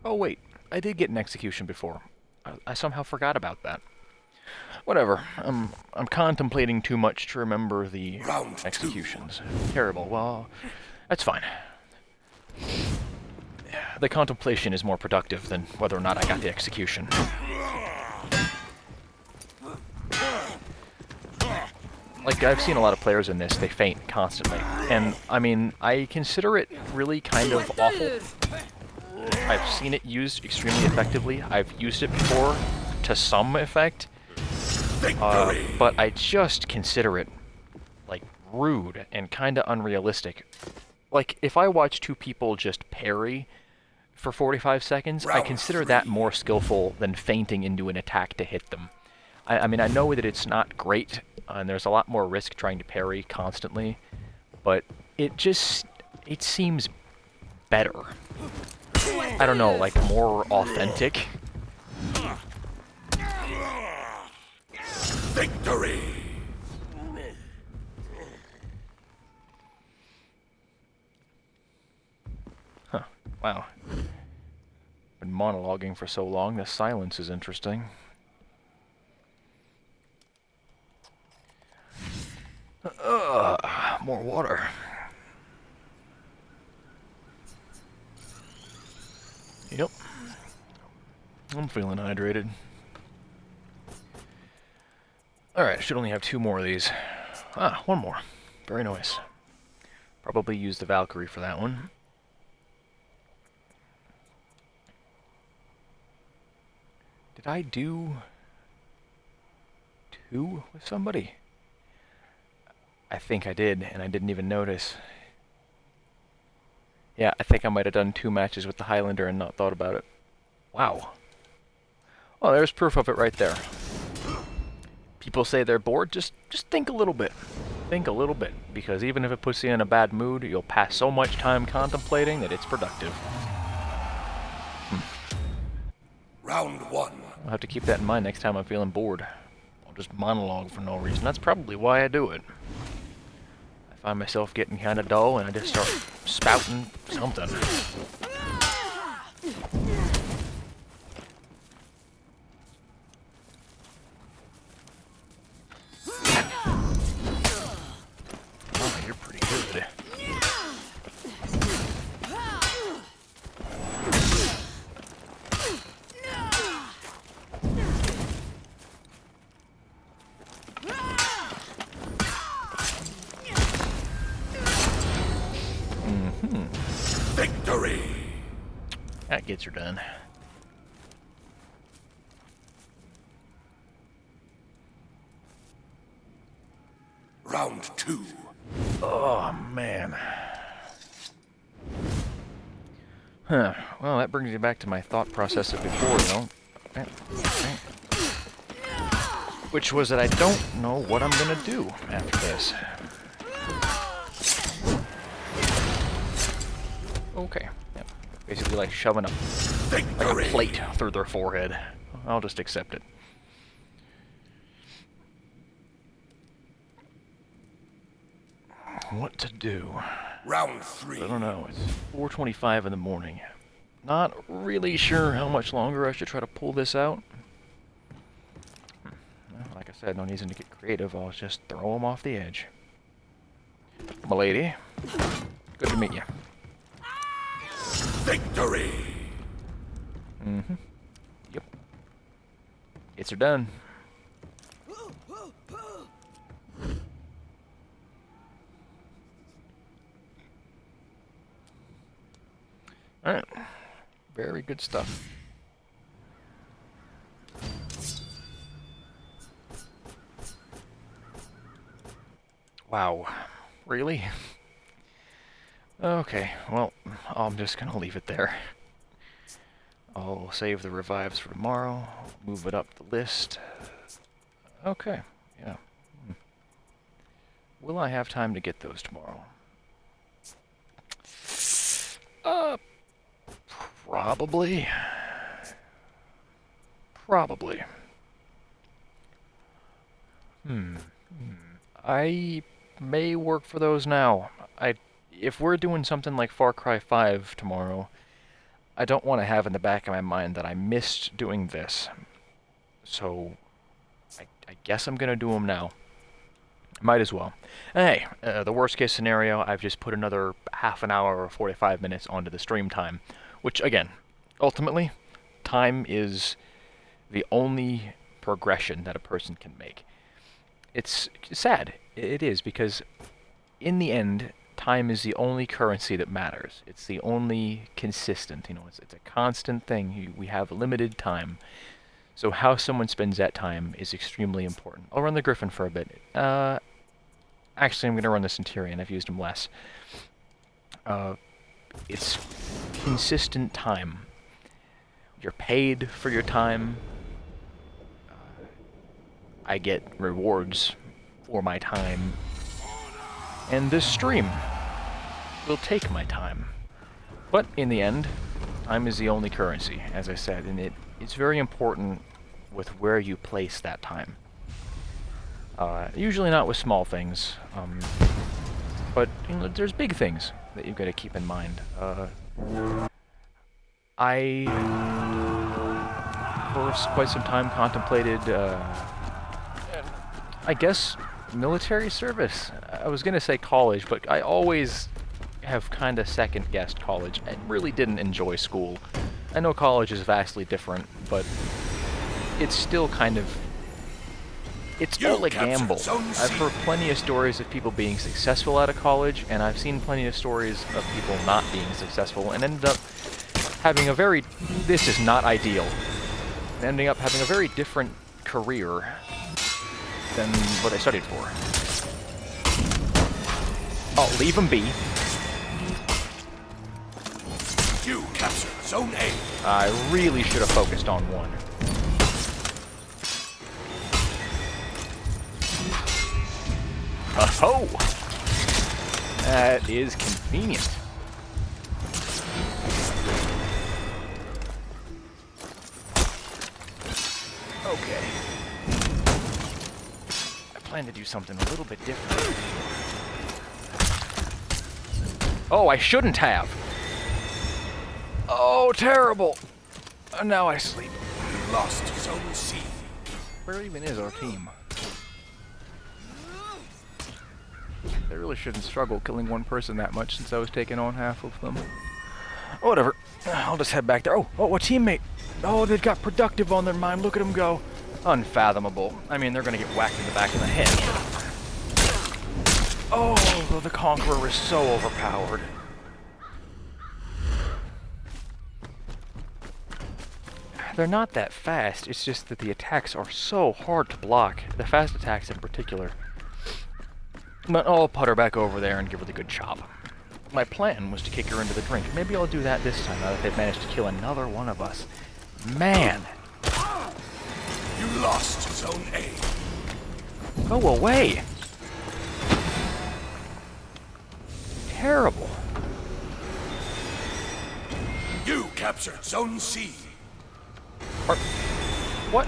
Oh wait, I did get an execution before. I somehow forgot about that. Whatever. I'm contemplating too much to remember the Round 2. executions. Terrible. Well, that's fine. The contemplation is more productive than whether or not I got the execution. Like, I've seen a lot of players in this, they faint constantly. And, I mean, I consider it really kind of awful. I've seen it used extremely effectively. I've used it before to some effect. But I just consider it, like, rude and kind of unrealistic. Like, if I watch two people just parry for 45 seconds, I consider that more skillful than fainting into an attack to hit them. I mean, I know that it's not great, and there's a lot more risk trying to parry constantly, but it seems better. I don't know, like, more authentic. Victory! Huh, wow. Been monologuing for so long, the silence is interesting. More water. Yep. I'm feeling hydrated. Alright, should only have 2 more of these. Ah, 1 more. Very nice. Probably use the Valkyrie for that one. Did I do 2 with somebody? I think I did, and I didn't even notice. Yeah, I think I might have done 2 matches with the Highlander and not thought about it. Wow. Oh, there's proof of it right there. People say they're bored, just think a little bit. think a little bit, because even if it puts you in a bad mood, you'll pass so much time contemplating that it's productive. Round one. I'll have to keep that in mind next time I'm feeling bored. I'll just monologue for no reason. That's probably why I do it. I find myself getting kind of dull, and I just start spouting something. Oh, you're pretty good. Victory. That gets her done. Round two. Oh, man. Huh. Well, that brings me back to my thought process of before, though. Which was that I don't know what I'm gonna do after this. Okay. Yep. Basically like shoving like a plate through their forehead. I'll just accept it. What to do? Round three. I don't know. It's 4:25 in the morning. Not really sure how much longer I should try to pull this out. Well, like I said, no reason to get creative. I'll just throw them off the edge. Milady, good to meet you. Victory. Mm-hmm. Yep. It's her done. Alright. Very good stuff. Wow. Really? Okay, well, I'm just gonna leave it there. I'll save the revives for tomorrow, move it up the list. Okay, yeah. Will I have time to get those tomorrow? Probably. Probably. I may work for those now. If we're doing something like Far Cry 5 tomorrow, I don't want to have in the back of my mind that I missed doing this. So, I guess I'm gonna do them now. Might as well. Hey, the worst case scenario, I've just put another half an hour or 45 minutes onto the stream time. Which, again, ultimately, time is the only progression that a person can make. It's sad. It is, because in the end, time is the only currency that matters. It's the only consistent, it's a constant thing. We have limited time. So how someone spends that time is extremely important. I'll run the Griffin for a bit. Actually, I'm going to run the Centurion. I've used him less. It's consistent time. You're paid for your time. I get rewards for my time. And this stream will take my time. But in the end, time is the only currency, as I said, and it's very important with where you place that time. Usually not with small things, but there's big things that you've got to keep in mind. I, for quite some time, contemplated, I guess, military service. I was going to say college, but I always have kind of second-guessed college. I really didn't enjoy school. I know college is vastly different, but it's still kind of... It's still a gamble. I've heard plenty of stories of people being successful out of college, and I've seen plenty of stories of people not being successful and ended up having a very... This is not ideal. Ending up having a very different career than what I studied for. Oh, leave him be. You captured Zone A. I really should have focused on one. Oh! That is convenient. Okay. I plan to do something a little bit different. Oh, I shouldn't have! Oh, terrible! Now I sleep. Lost Zone C. Where even is our team? I really shouldn't struggle killing one person that much since I was taking on half of them. Whatever. I'll just head back there. Oh, a teammate! Oh, they've got productive on their mind. Look at them go. Unfathomable. I mean, they're gonna get whacked in the back of the head. Oh, the Conqueror is so overpowered. They're not that fast, it's just that the attacks are so hard to block. The fast attacks in particular. But I'll put her back over there and give her the good chop. My plan was to kick her into the drink. Maybe I'll do that this time now that they've managed to kill another one of us. Man! You lost Zone A. Go away! Terrible. You captured Zone C. What? What?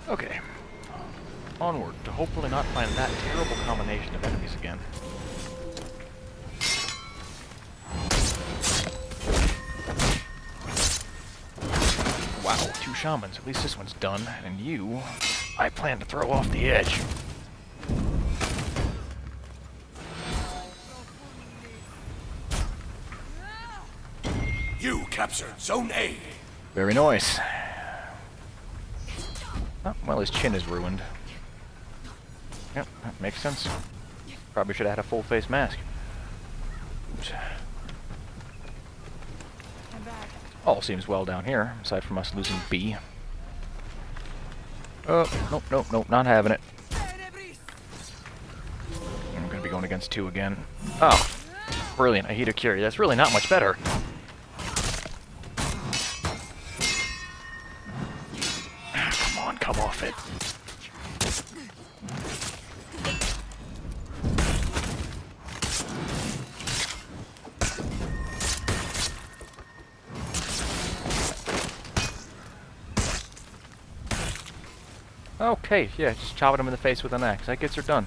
Okay. Onward to hopefully not find that terrible combination of enemies again. Wow, 2 shamans. At least this one's done. And you, I plan to throw off the edge. You captured Zone A. Very nice. Oh, well, his chin is ruined. Yep, that makes sense. Probably should have had a full face mask. Oops. All seems well down here, aside from us losing B. Oh, nope, not having it. I'm gonna be going against 2 again. Oh, brilliant, Ahito Curie. That's really not much better. Come off it. Okay, yeah, just chopping him in the face with an axe. That gets her done.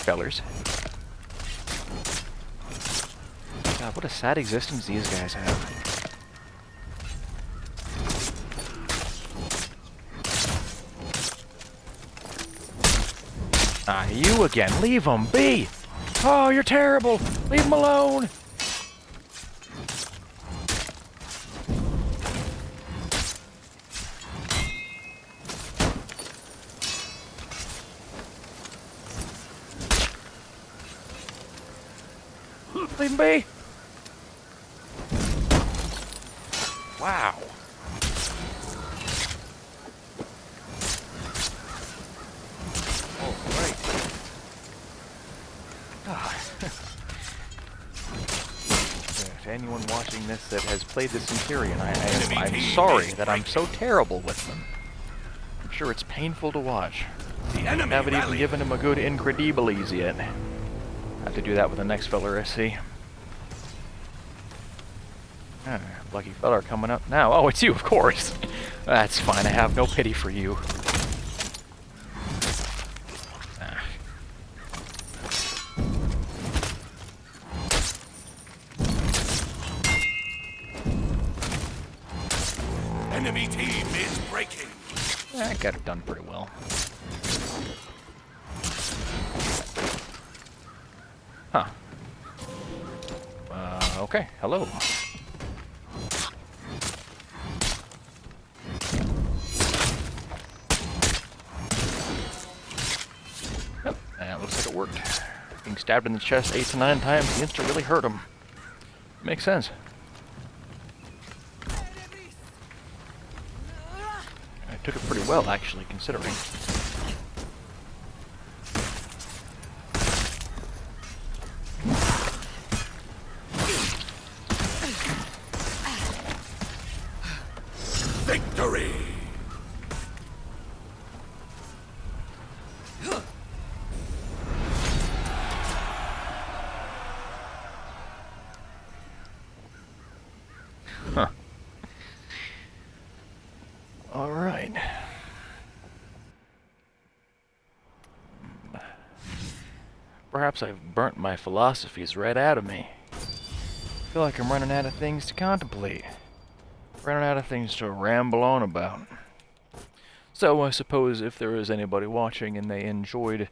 Fellers. God, what a sad existence these guys have. Ah, you again. Leave him be! Oh, you're terrible! Leave him alone! Leave him be! Wow. To anyone watching this that has played the Centurion, I'm sorry that I'm so terrible with them. I'm sure it's painful to watch. The enemy Haven't even rallied. given him a good Incredibiles yet. Have to do that with the next feller I see. Ah, lucky feller coming up now. Oh, it's you, of course. That's fine, I have no pity for you. Enemy team is breaking. I got it done pretty well. Huh. Okay, hello. Yep, that looks like it worked. Being stabbed in the chest 8 to 9 times, the insta really hurt him. Makes sense. I took it pretty well, actually, considering. perhaps I've burnt my philosophies right out of me. I feel like I'm running out of things to contemplate. Running out of things to ramble on about. So I suppose if there is anybody watching and they enjoyed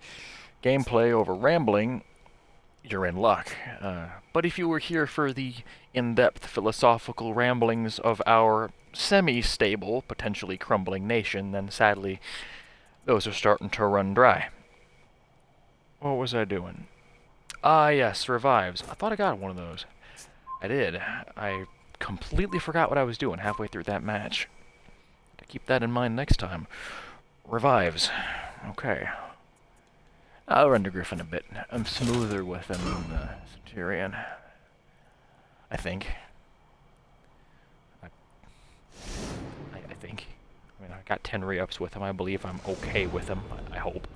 gameplay over rambling, you're in luck. But if you were here for the in-depth philosophical ramblings of our semi-stable, potentially crumbling nation, then sadly, those are starting to run dry. What was I doing? Ah, yes, revives. I thought I got one of those. I did. I completely forgot what I was doing halfway through that match. Keep that in mind next time. Revives. Okay. I'll run to Griffin a bit. I'm smoother with him than the Centurion. I think. I think. I mean, I got 10 re-ups with him. I believe I'm okay with him. I hope.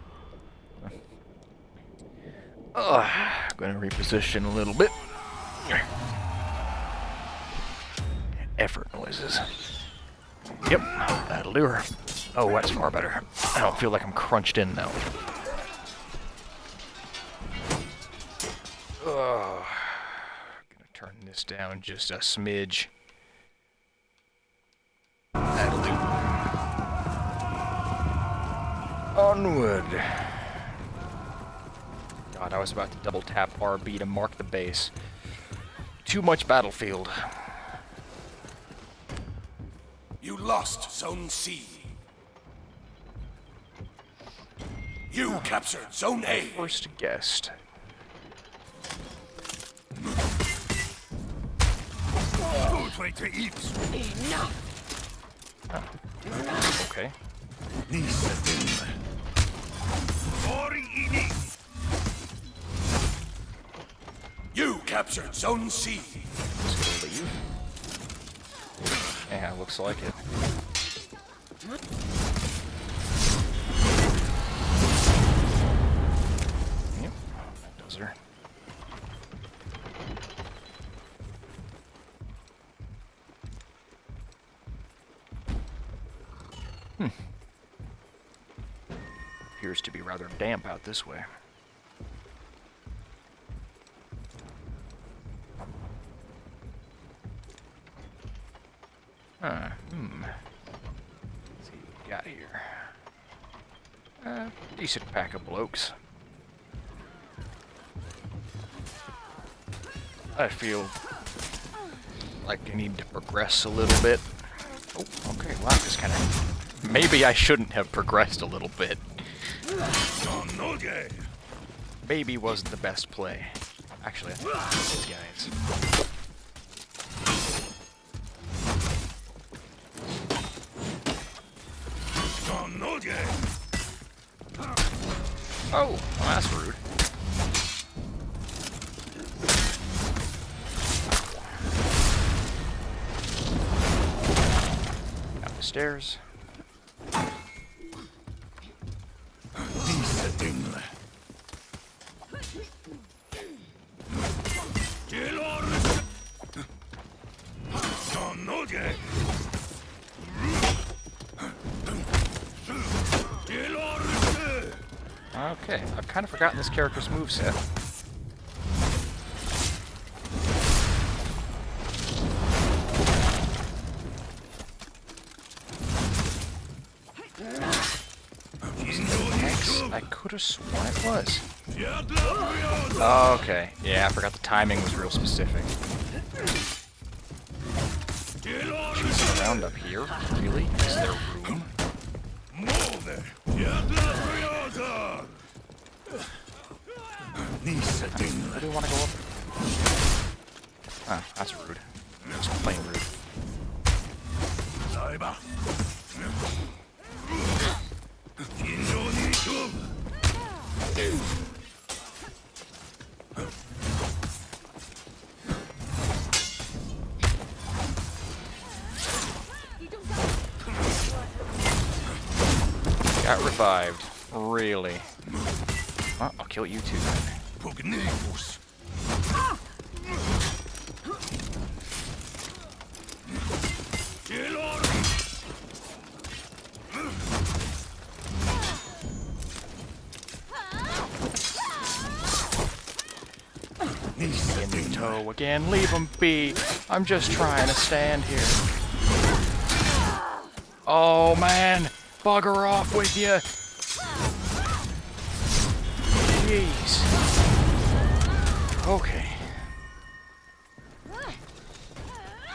I'm gonna reposition a little bit. Effort noises. Yep, that'll do her. Oh, that's far better. I don't feel like I'm crunched in now. Gonna turn this down just a smidge. That'll do. Onward. God, I was about to double tap RB to mark the base. Too much battlefield. You lost Zone C. You captured Zone A. First guest. Good way to eat. Oh. Okay. You captured Zone C. Just gonna leave. Yeah, looks like it. Yep, that does her. Appears to be rather damp out this way. Let's see what we got here. Decent pack of blokes. I feel like I need to progress a little bit. Oh, okay, wow, this kind of... Maybe I shouldn't have progressed a little bit. Maybe wasn't the best play. Actually, I think these guys. Oh, well, that's rude. Up the stairs. Okay, I've kind of forgotten this character's moveset. I could have sworn it was. Okay, yeah, I forgot the timing was real specific. Chasing around up here? Really? Is there room? I do want to go up. Ah, that's rude. Just plain rude. Got revived. Really? Well, I'll kill you too then. In tow again. Leave him be. I'm just trying to stand here. Oh man, bugger off with you. Jeez. Okay.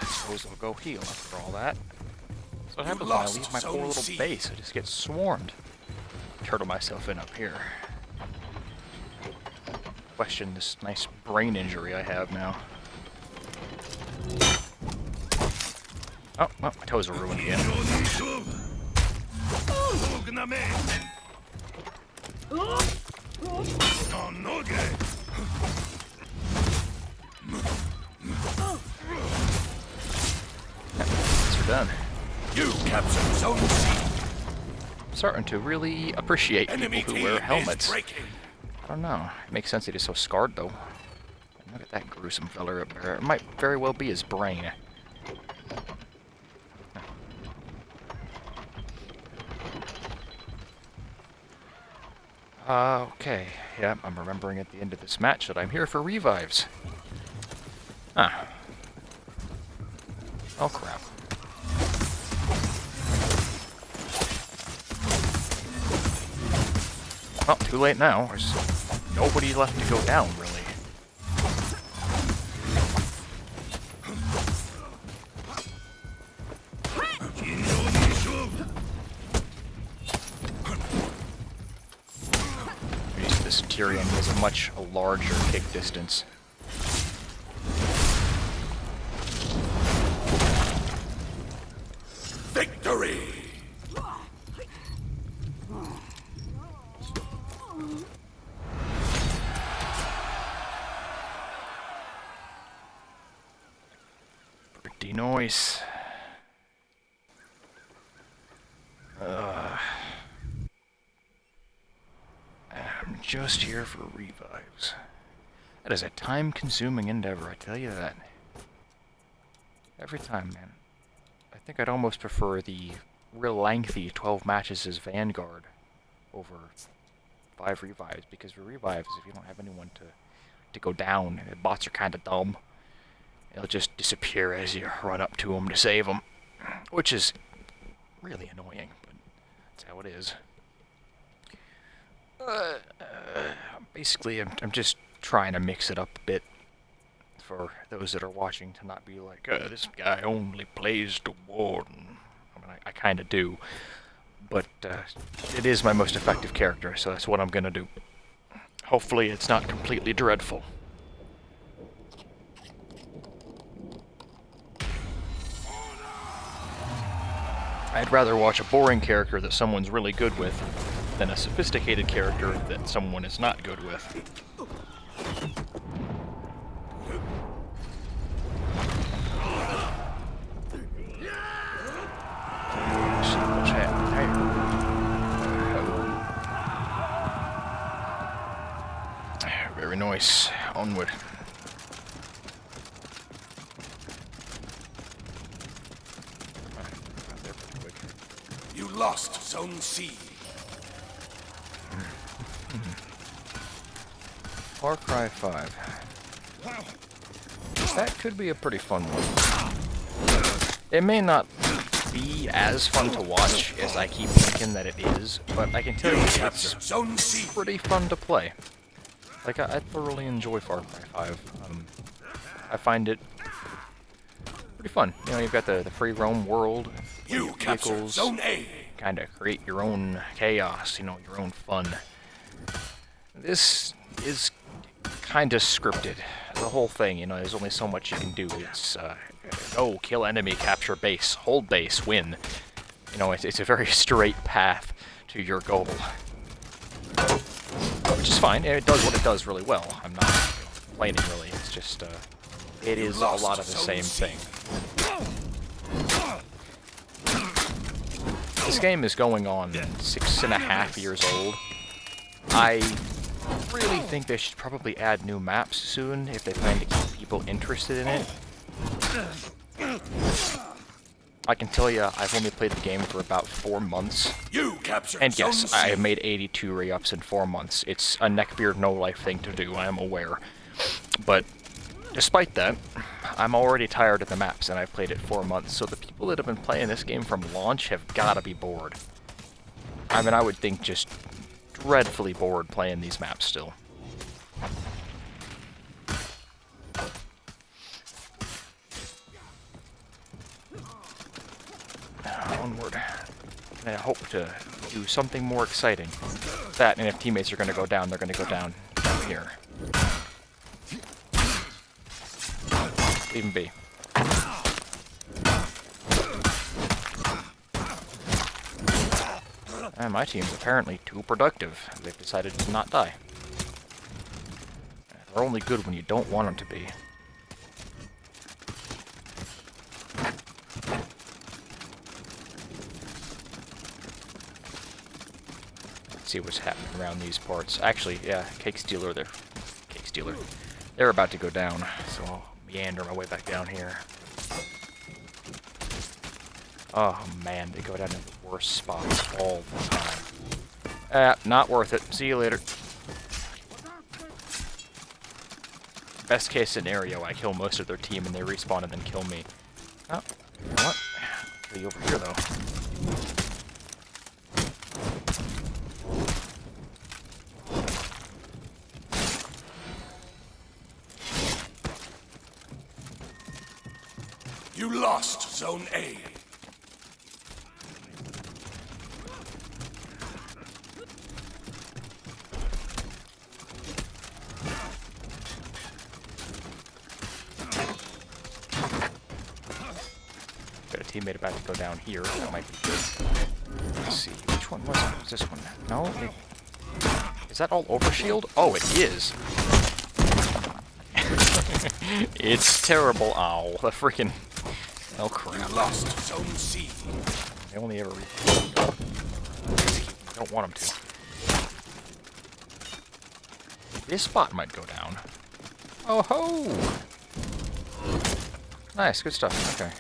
Suppose I'll go heal after all that. So what happens when I leave my poor little base? I just get swarmed. Turtle myself in up here. Question this nice brain injury I have now. Oh, well, my toes are ruined again. These are done. You captured Zone C. I'm starting to really appreciate Enemy people who team wear helmets. is breaking. I don't know. It makes sense that he's so scarred, though. Look at that gruesome fella up there. It might very well be his brain. Okay. Yeah, I'm remembering at the end of this match that I'm here for revives. Ah. Oh, crap. Well, too late now. There's nobody left to go down, really. This Tyrion has a much larger kick distance. Victory! Pretty nice. I'm just here for revives. That is a time-consuming endeavor, I tell you that. Every time, man. I think I'd almost prefer the real lengthy 12 matches as Vanguard over 5 revives, because for revives, if you don't have anyone to go down, the bots are kind of dumb. They'll just disappear as you run up to them to save them, which is really annoying, but that's how it is. Basically, I'm just trying to mix it up a bit for those that are watching to not be like, this guy only plays the Warden. I mean, I kind of do, but it is my most effective character, so that's what I'm gonna do. Hopefully it's not completely dreadful. I'd rather watch a boring character that someone's really good with than a sophisticated character that someone is not good with. See what's happening here. Very nice. Onward. You lost Zone C. Far Cry 5. That could be a pretty fun one. It may not be as fun to watch as I keep thinking that it is, but I can tell you it's Zone C. pretty fun to play. Like, I thoroughly enjoy Far Cry 5. I find it pretty fun. You know, you've got the free roam world, You captured vehicles, Zone A. kind of create your own chaos, you know, your own fun. This is kind of scripted. The whole thing, you know, there's only so much you can do. It's, go, kill enemy, capture base, hold base, win. You know, it's a very straight path to your goal. Which is fine, it does what it does really well. I'm not complaining, really. It's just, it is a lot of the same thing. This game is going on 6.5 years old. I really think they should probably add new maps soon if they plan to keep people interested in it. I can tell you, I've only played the game for about 4 months. You captured And Zone yes, C. I have made 82 re-ups in 4 months. It's a neckbeard no-life thing to do, I am aware. But despite that, I'm already tired of the maps, and I've played it 4 months, so the people that have been playing this game from launch have gotta be bored. I mean, I would think just dreadfully bored playing these maps still. Onward. And I hope to do something more exciting. That, and if teammates are going to go down, they're going to go down here. Leave him be. And my team's apparently too productive. They've decided to not die. They're only good when you don't want them to be. Let's see what's happening around these parts. Actually, yeah, Cake Stealer, they're about to go down, so I'll meander my way back down here. Oh man, they go down in the worst spots all the time. Not worth it. See you later. Best case scenario, I kill most of their team and they respawn and then kill me. Oh, you know what? I'll kill you over here though. You lost Zone A. Got a teammate about to go down here. That might be good. Let's see. Which one was it? Was this one? No? Is that all overshield? Oh, it is. It's terrible. Ow. The freaking... Oh, crap. You lost Zone C. They only ever don't want them to. This spot might go down. Oh ho! Nice, good stuff. Okay.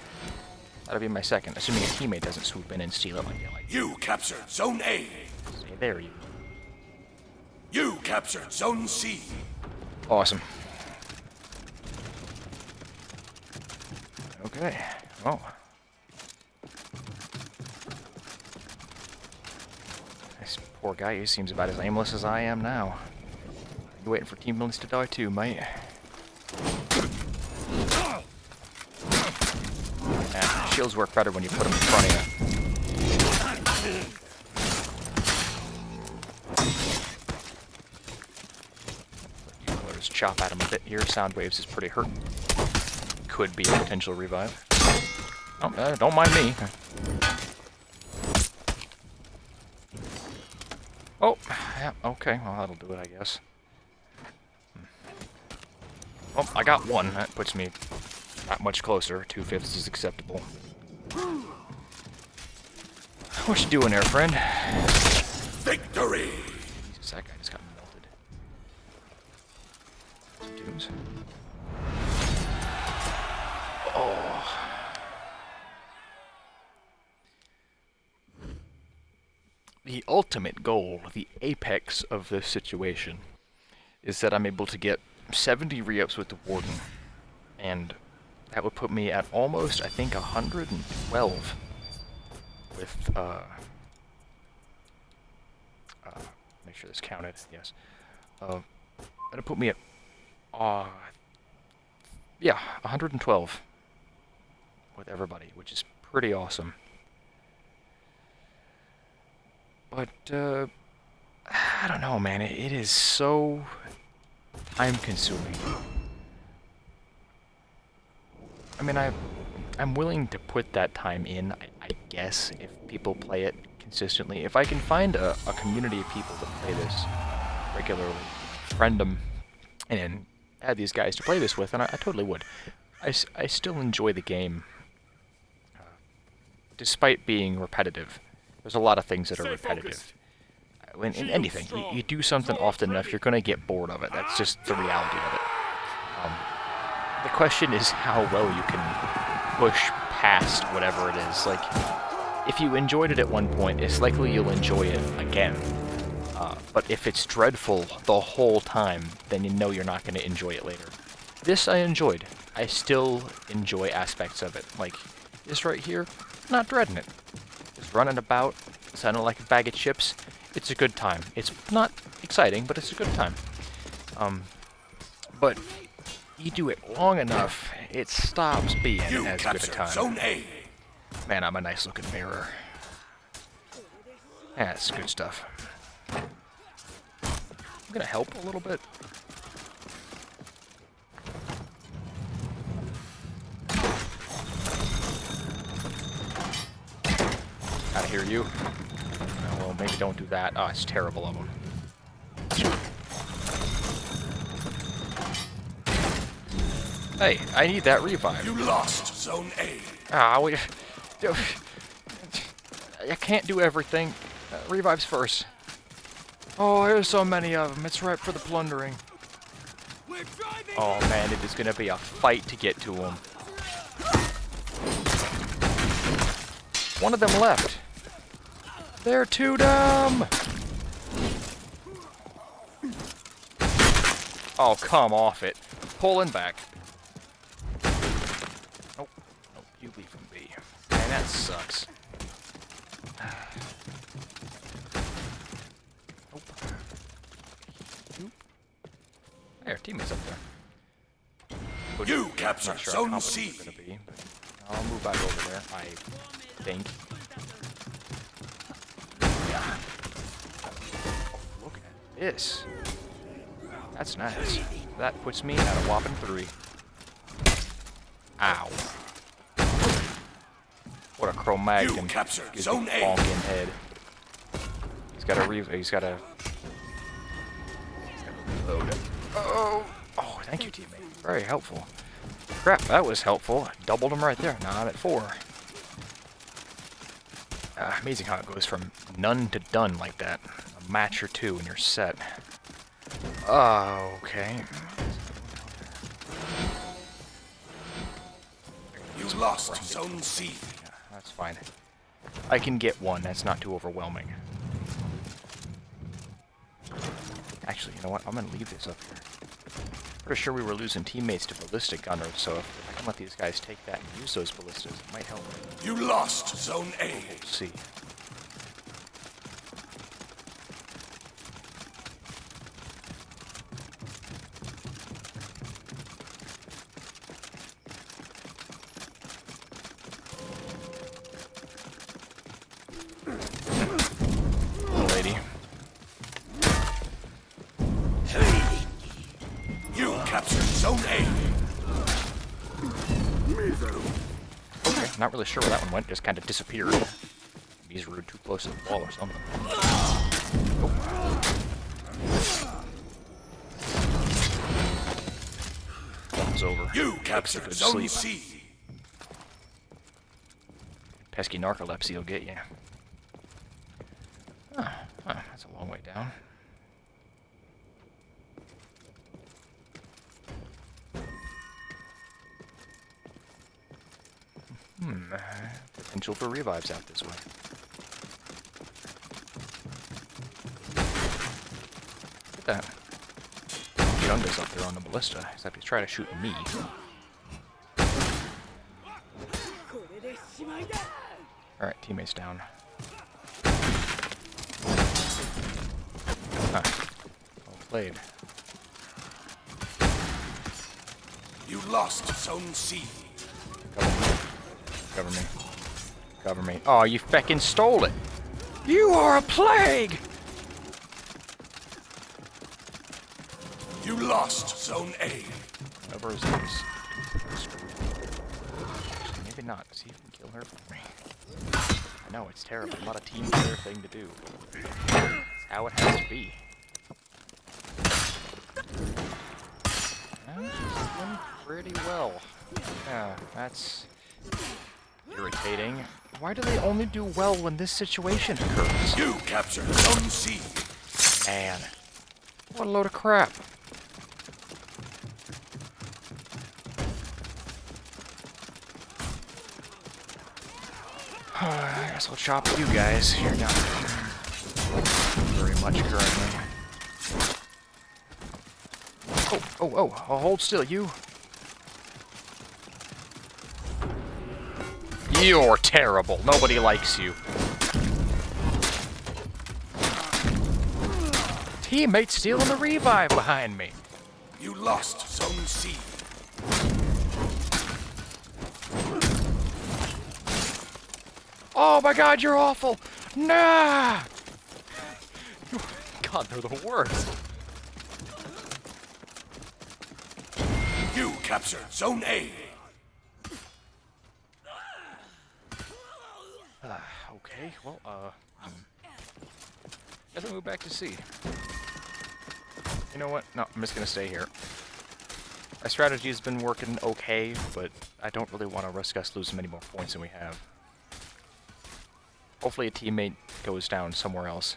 That'll be my second, assuming a teammate doesn't swoop in and steal it like they like. You captured Zone A. Stay there, you. You captured Zone C. Awesome. Okay. Oh. This poor guy, he seems about as aimless as I am now. You waiting for teammates to die too, mate? Yeah, shields work better when you put them in front of you. Let's chop at him a bit here. Sound waves is pretty hurt. Could be a potential revive. Oh, don't mind me. Oh, yeah, okay. Well, that'll do it, I guess. Oh, I got one. That puts me not much closer. 2/5 is acceptable. What you doing there, friend? Victory! Jesus, that guy just got melted. Some tunes. Oh. The ultimate goal, the apex of this situation, is that I'm able to get 70 re-ups with the Warden. And that would put me at almost, I think, 112 with, make sure this counted, yes. That'll put me at, yeah, 112 with everybody, which is pretty awesome. But, I don't know, man, it is so time-consuming. I mean, I'm willing to put that time in, I guess, if people play it consistently. If I can find a community of people that play this regularly, friend them, and add these guys to play this with, and I totally would. I still enjoy the game, despite being repetitive. There's a lot of things that are repetitive. In anything, you do something often enough, you're going to get bored of it. That's just the reality of it. The question is how well you can push past whatever it is. Like, if you enjoyed it at one point, it's likely you'll enjoy it again. But if it's dreadful the whole time, then you know you're not going to enjoy it later. This I enjoyed. I still enjoy aspects of it. Like, this right here, not dreading it. Just running about, sounding like a bag of chips. It's a good time. It's not exciting, but it's a good time. But you do it long enough, it stops being You as good a captured time. Zone A. Man, I'm a nice looking mirror. Yeah, it's good stuff. I'm gonna help a little bit. I hear you. Oh, well, maybe don't do that. Oh, it's terrible of them. Hey, I need that revive. You lost Zone A. Ah, we... I can't do everything. Revives first. Oh, there's so many of them. It's ripe for the plundering. Oh man, it is gonna be a fight to get to them. One of them left. They're too dumb. Oh, come off it. Pulling back. Nope. Nope, you leave from B. Man, that sucks. Nope. Nope. There, teammates up there. You Not captured sure how Zone confident C. we're gonna be, but I'll move back over there, I think. Yeah. Look at this. That's nice. That puts me at a whopping 3. Ow. What a Cro-Mag You can captured gives Zone me A. bonking head. He's got a he's got a reload. Oh, thank you, teammate. Very helpful. Crap, that was helpful. Doubled him right there. Now I'm at 4. Amazing how it goes from none to done like that. A match or two and you're set. Okay. You lost Zone C. Yeah, that's fine. I can get one. That's not too overwhelming. Actually, you know what? I'm gonna leave this up here. Pretty sure we were losing teammates to ballistic gunners, so if I can let these guys take that and use those ballistas, it might help. You lost Zone A. We'll see. Lady. You captured Zone A. Okay, not really sure where that one went, just kind of disappeared. He's rude, too close to the wall or something. One's over. You Good captured Zone sleep. C. Pesky narcolepsy will get you. That's a long way down. Potential for revives out this way. Look at that. Chunga's up there on the ballista, except he's trying to shoot me. Alright, teammates down. Well played. You lost Zone C. Cover me. Cover me. Oh, you feckin' stole it! You are a plague! You lost Zone A. Whatever his name is. Actually, maybe not, because he can kill her for me. I know, it's terrible. Not a team player thing to do. It's how it has to be. She's doing pretty well. Yeah, that's irritating. Why do they only do well when this situation occurs? You captured Zone C. Man, what a load of crap. I guess I'll chop you guys. You're not very much currently. Oh, I'll hold still, you. You're terrible. Nobody likes you. Teammate stealing the revive behind me. You lost Zone C. Oh my god, you're awful. Nah. God, they're the worst. You captured Zone A. Okay, well, guess I'll move back to C. You know what? No, I'm just gonna stay here. Our strategy has been working okay, but I don't really want to risk us losing many more points than we have. Hopefully a teammate goes down somewhere else.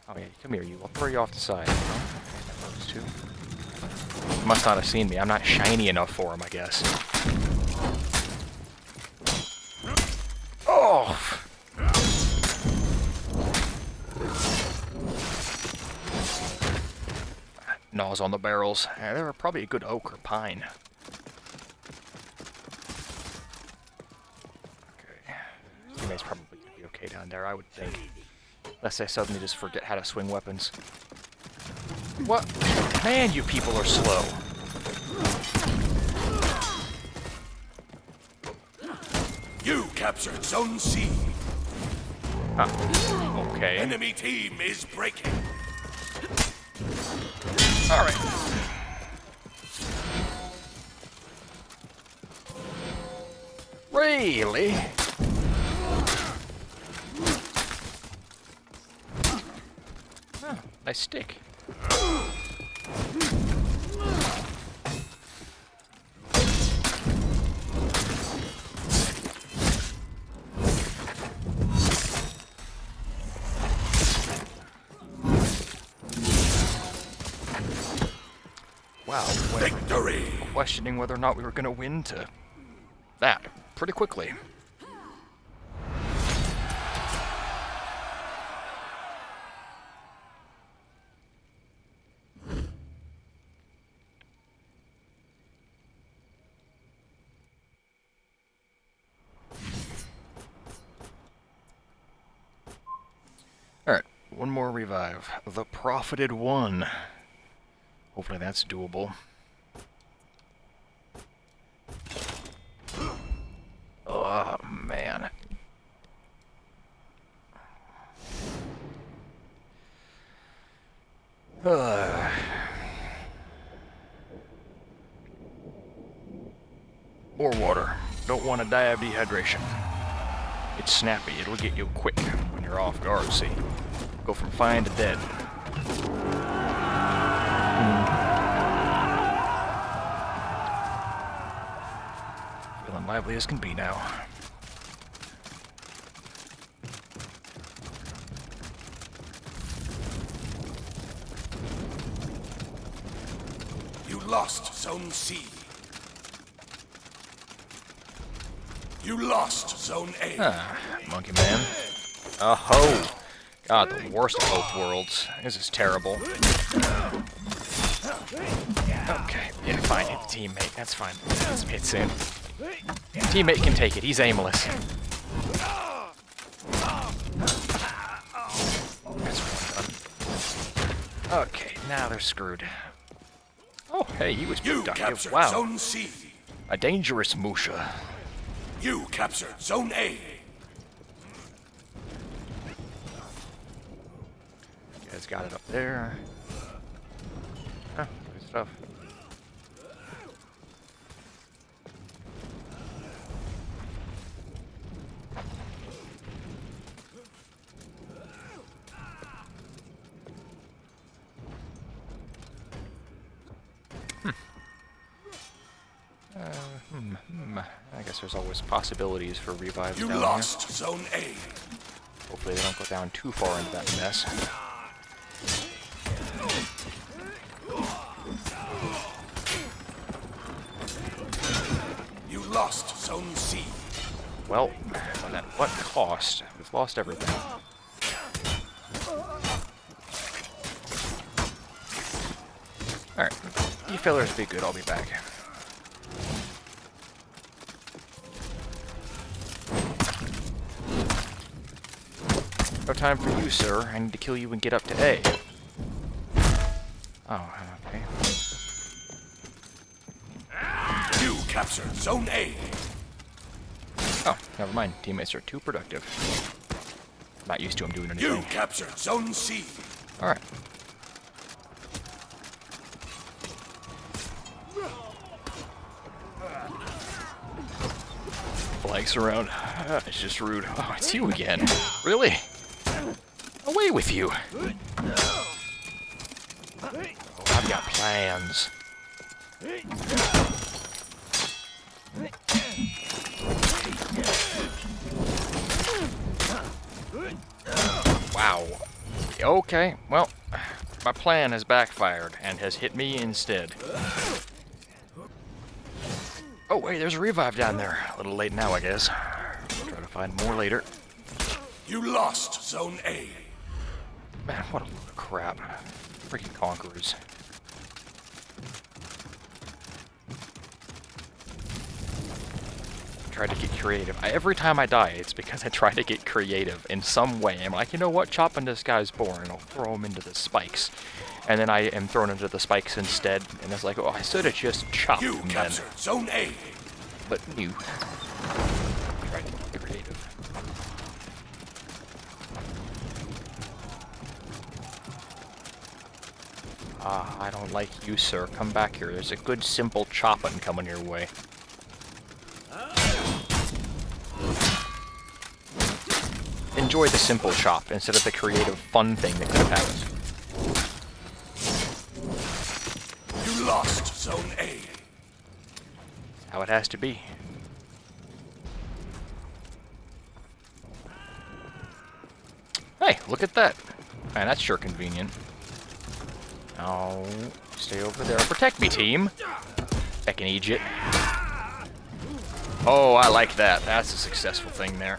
Oh yeah, come here, you. I'll throw you off the side. Oh, those two. He must not have seen me. I'm not shiny enough for him, I guess. Oh! Gnaws on the barrels. They're probably a good oak or pine. Okay. Teammate's probably gonna be okay down there, I would think. Unless I suddenly just forget how to swing weapons. What? Man, you people are slow. You captured Zone C. Okay. Enemy team is breaking. Alright. Really? Oh, nice stick. Wow, Victory! questioning whether or not we were going to win to that pretty quickly. Alright, one more revive. The Profited One. Hopefully that's doable. Oh, man. More water. Don't want to die of dehydration. It's snappy. It'll get you quick when you're off guard, see? Go from fine to dead. Feeling lively as can be now. You lost Zone C. You lost Zone A. Ah, Monkey Man. Oh, God, the worst of both worlds. This is terrible. Okay, yeah, fine, hit the teammate. That's fine. Let's hit soon. Teammate can take it. He's aimless. That's one done. Okay, now they're screwed. Oh, hey, he was You productive. captured Wow, Zone C. a dangerous Musha. You captured Zone A. You guys got it up there. Huh, good stuff. I guess there's always possibilities for revives You down lost Zone A. here. Hopefully they don't go down too far into that mess. You lost Zone C. Well, at what cost? We've lost everything. Alright, you fillers be good, I'll be back. No time for you, sir. I need to kill you and get up to A. Oh, okay. You captured Zone A. Oh, never mind. Teammates are too productive. Not used to him doing anything. You captured Zone C. Alright. Flags around. It's just rude. Oh, it's you again. Really? Away with you. Oh, I've got plans. Wow. Okay, well, my plan has backfired and has hit me instead. Oh, wait, there's a revive down there. A little late now, I guess. Try to find more later. You lost Zone A. Man, what a load of crap. Freaking conquerors. Tried to get creative. Every time I die, it's because I try to get creative in some way. I'm like, you know what? Chopping this guy's born, and I'll throw him into the spikes. And then I am thrown into the spikes instead, and it's like, oh, I should have just chopped You him then. captured Zone A. But you try to get creative. Ah, I don't like you, sir. Come back here. There's a good, simple chopping coming your way. Enjoy the simple chop instead of the creative, fun thing that could have happened. You lost Zone A. How it has to be. Hey, look at that. Man, that's sure convenient. Oh, stay over there. Protect me, team. Back in Egypt. Oh, I like that. That's a successful thing there.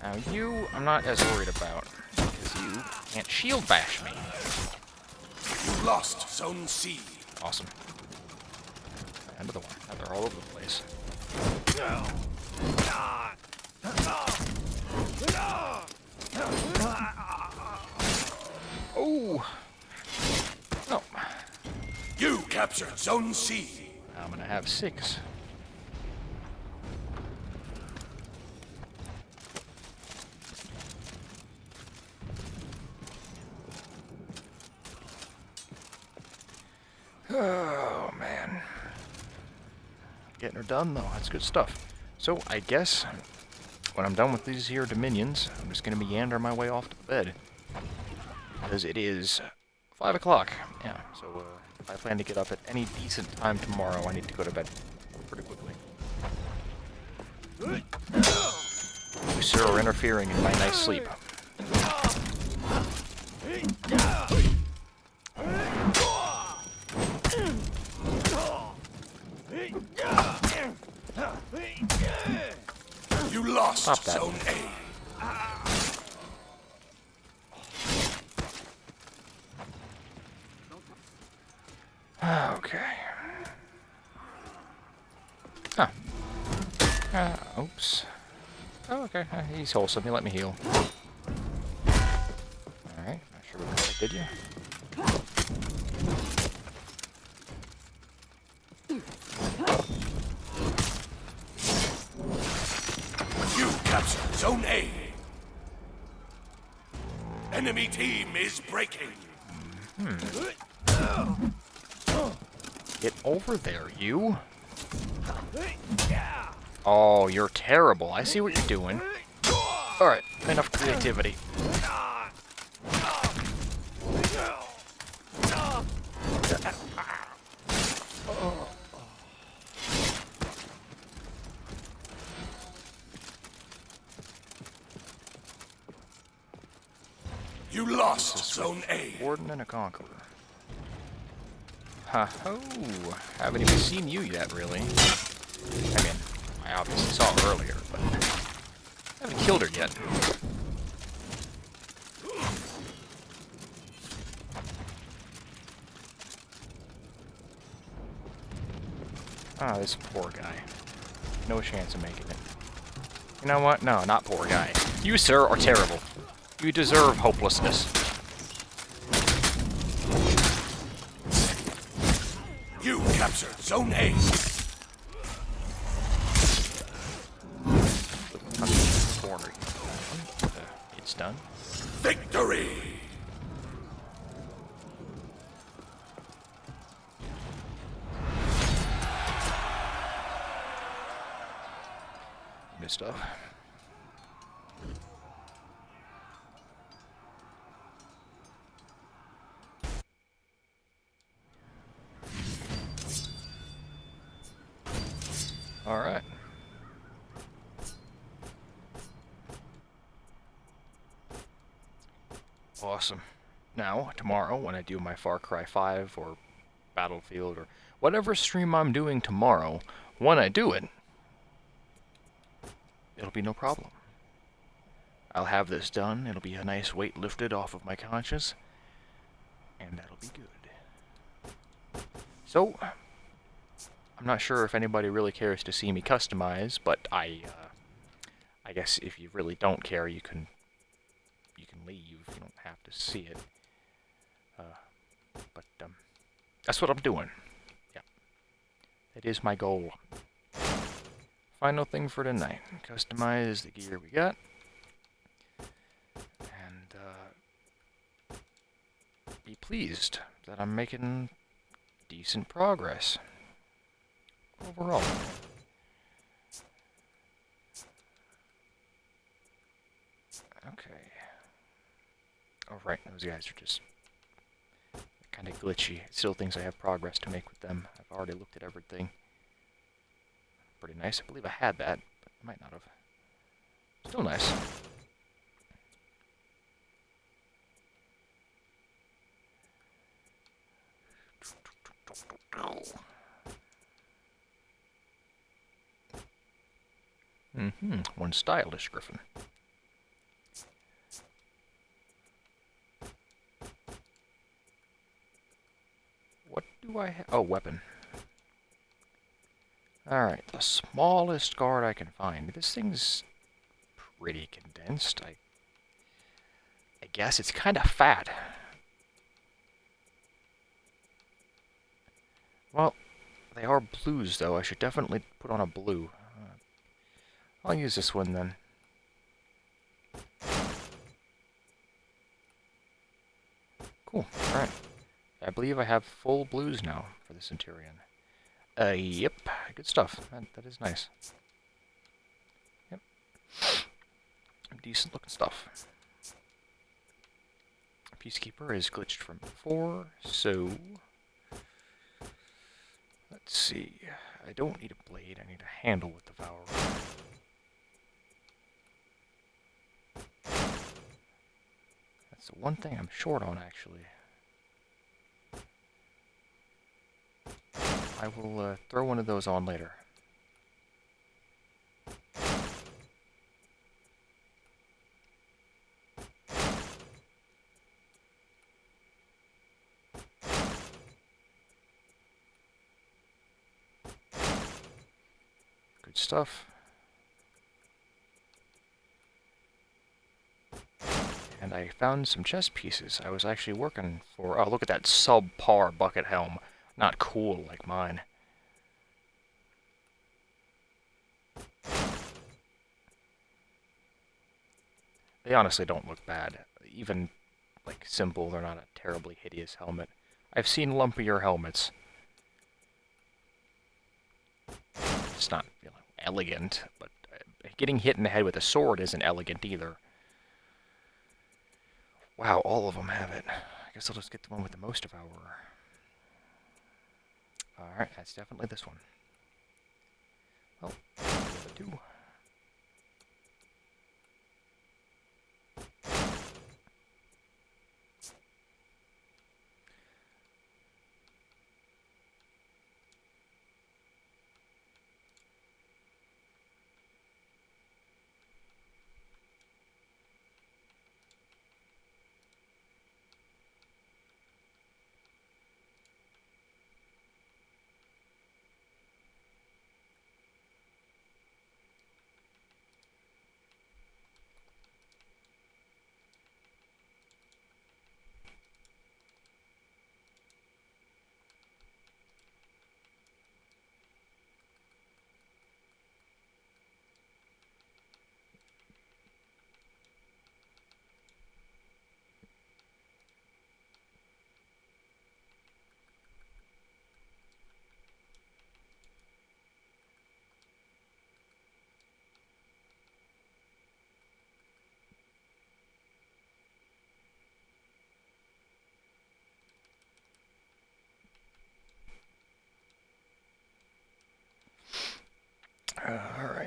Now you, I'm not as worried about, because you can't shield bash me. You lost Zone C. Awesome. Another one. Now they're all over the place. Oh! No. You captured Zone C. I'm gonna have 6. Oh, man. Getting her done, though. That's good stuff. So, I guess, when I'm done with these here dominions, I'm just going to meander my way off to bed. Because it is 5 o'clock. Yeah, so if I plan to get up at any decent time tomorrow, I need to go to bed pretty quickly. You, sir, are interfering in my nice sleep. You lost Stop that. Zone A. Okay. Huh. Oops. Oh, okay. He's wholesome. He let me heal. Alright. Not sure what that did you. You captured Zone A. Enemy team is breaking. Get over there, you. Oh, you're terrible. I see what you're doing. Alright, enough creativity. You lost Zone A. Warden and a Conqueror. Ha-ho! Haven't even seen you yet, really. I mean, I obviously saw her earlier, but I haven't killed her yet. Ah, this poor guy. No chance of making it. You know what? No, not poor guy. You, sir, are terrible. You deserve hopelessness. You captured Zone A. Corner. It's done. Victory! Good stuff. All right. Awesome. Now, tomorrow, when I do my Far Cry 5 or Battlefield or whatever stream I'm doing tomorrow, when I do it, it'll be no problem. I'll have this done, it'll be a nice weight lifted off of my conscience, and that'll be good. So, I'm not sure if anybody really cares to see me customize, but I guess if you really don't care, you can leave. You don't have to see it. But that's what I'm doing. Yeah, that is my goal. Final thing for tonight: customize the gear we got, and be pleased that I'm making decent progress overall. Okay. Oh, right, those guys are just kind of glitchy. It still thinks I have progress to make with them. I've already looked at everything. Pretty nice. I believe I had that, but I might not have. Still nice. One stylish griffin. What do I have? Oh, weapon. Alright, the smallest guard I can find. This thing's pretty condensed. I guess it's kind of fat. Well, they are blues, though. I should definitely put on a blue. I'll use this one, then. Cool. Alright. I believe I have full blues now for the Centurion. Yep. Good stuff. That is nice. Yep. Decent looking stuff. Peacekeeper is glitched from before, so... Let's see. I don't need a blade, I need a handle with Devourer. That's the one thing I'm short on, actually. I will throw one of those on later. Good stuff. And I found some chess pieces. I was actually working for... Oh, look at that subpar bucket helm. Not cool like mine. They honestly don't look bad. Even, like, simple, they're not a terribly hideous helmet. I've seen lumpier helmets. It's not, you know, elegant, but getting hit in the head with a sword isn't elegant either. Wow, all of them have it. I guess I'll just get the one with the most Devourer. Alright, that's definitely this one. Well, the other two.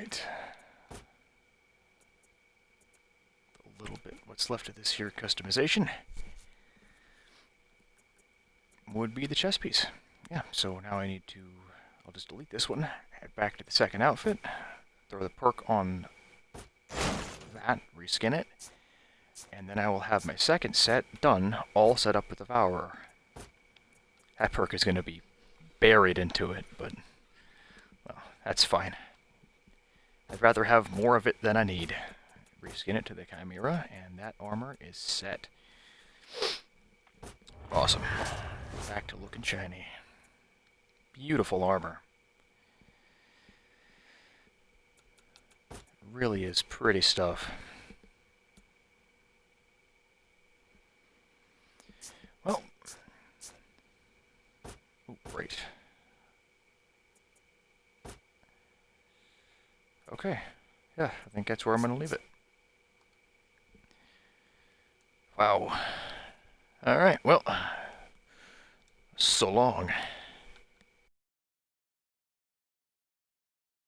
Alright. A little bit what's left of this here customization would be the chest piece. Yeah, so now I need to, I'll just delete this one, head back to the second outfit, throw the perk on that, reskin it, and then I will have my second set done, all set up with the Devourer. That perk is going to be buried into it, but, well, that's fine. I'd rather have more of it than I need. Reskin it to the Chimera, and that armor is set. Awesome. Back to looking shiny. Beautiful armor. Really is pretty stuff. Well. Oh, great. Okay. Yeah, I think that's where I'm going to leave it. Wow. Alright, well. So long.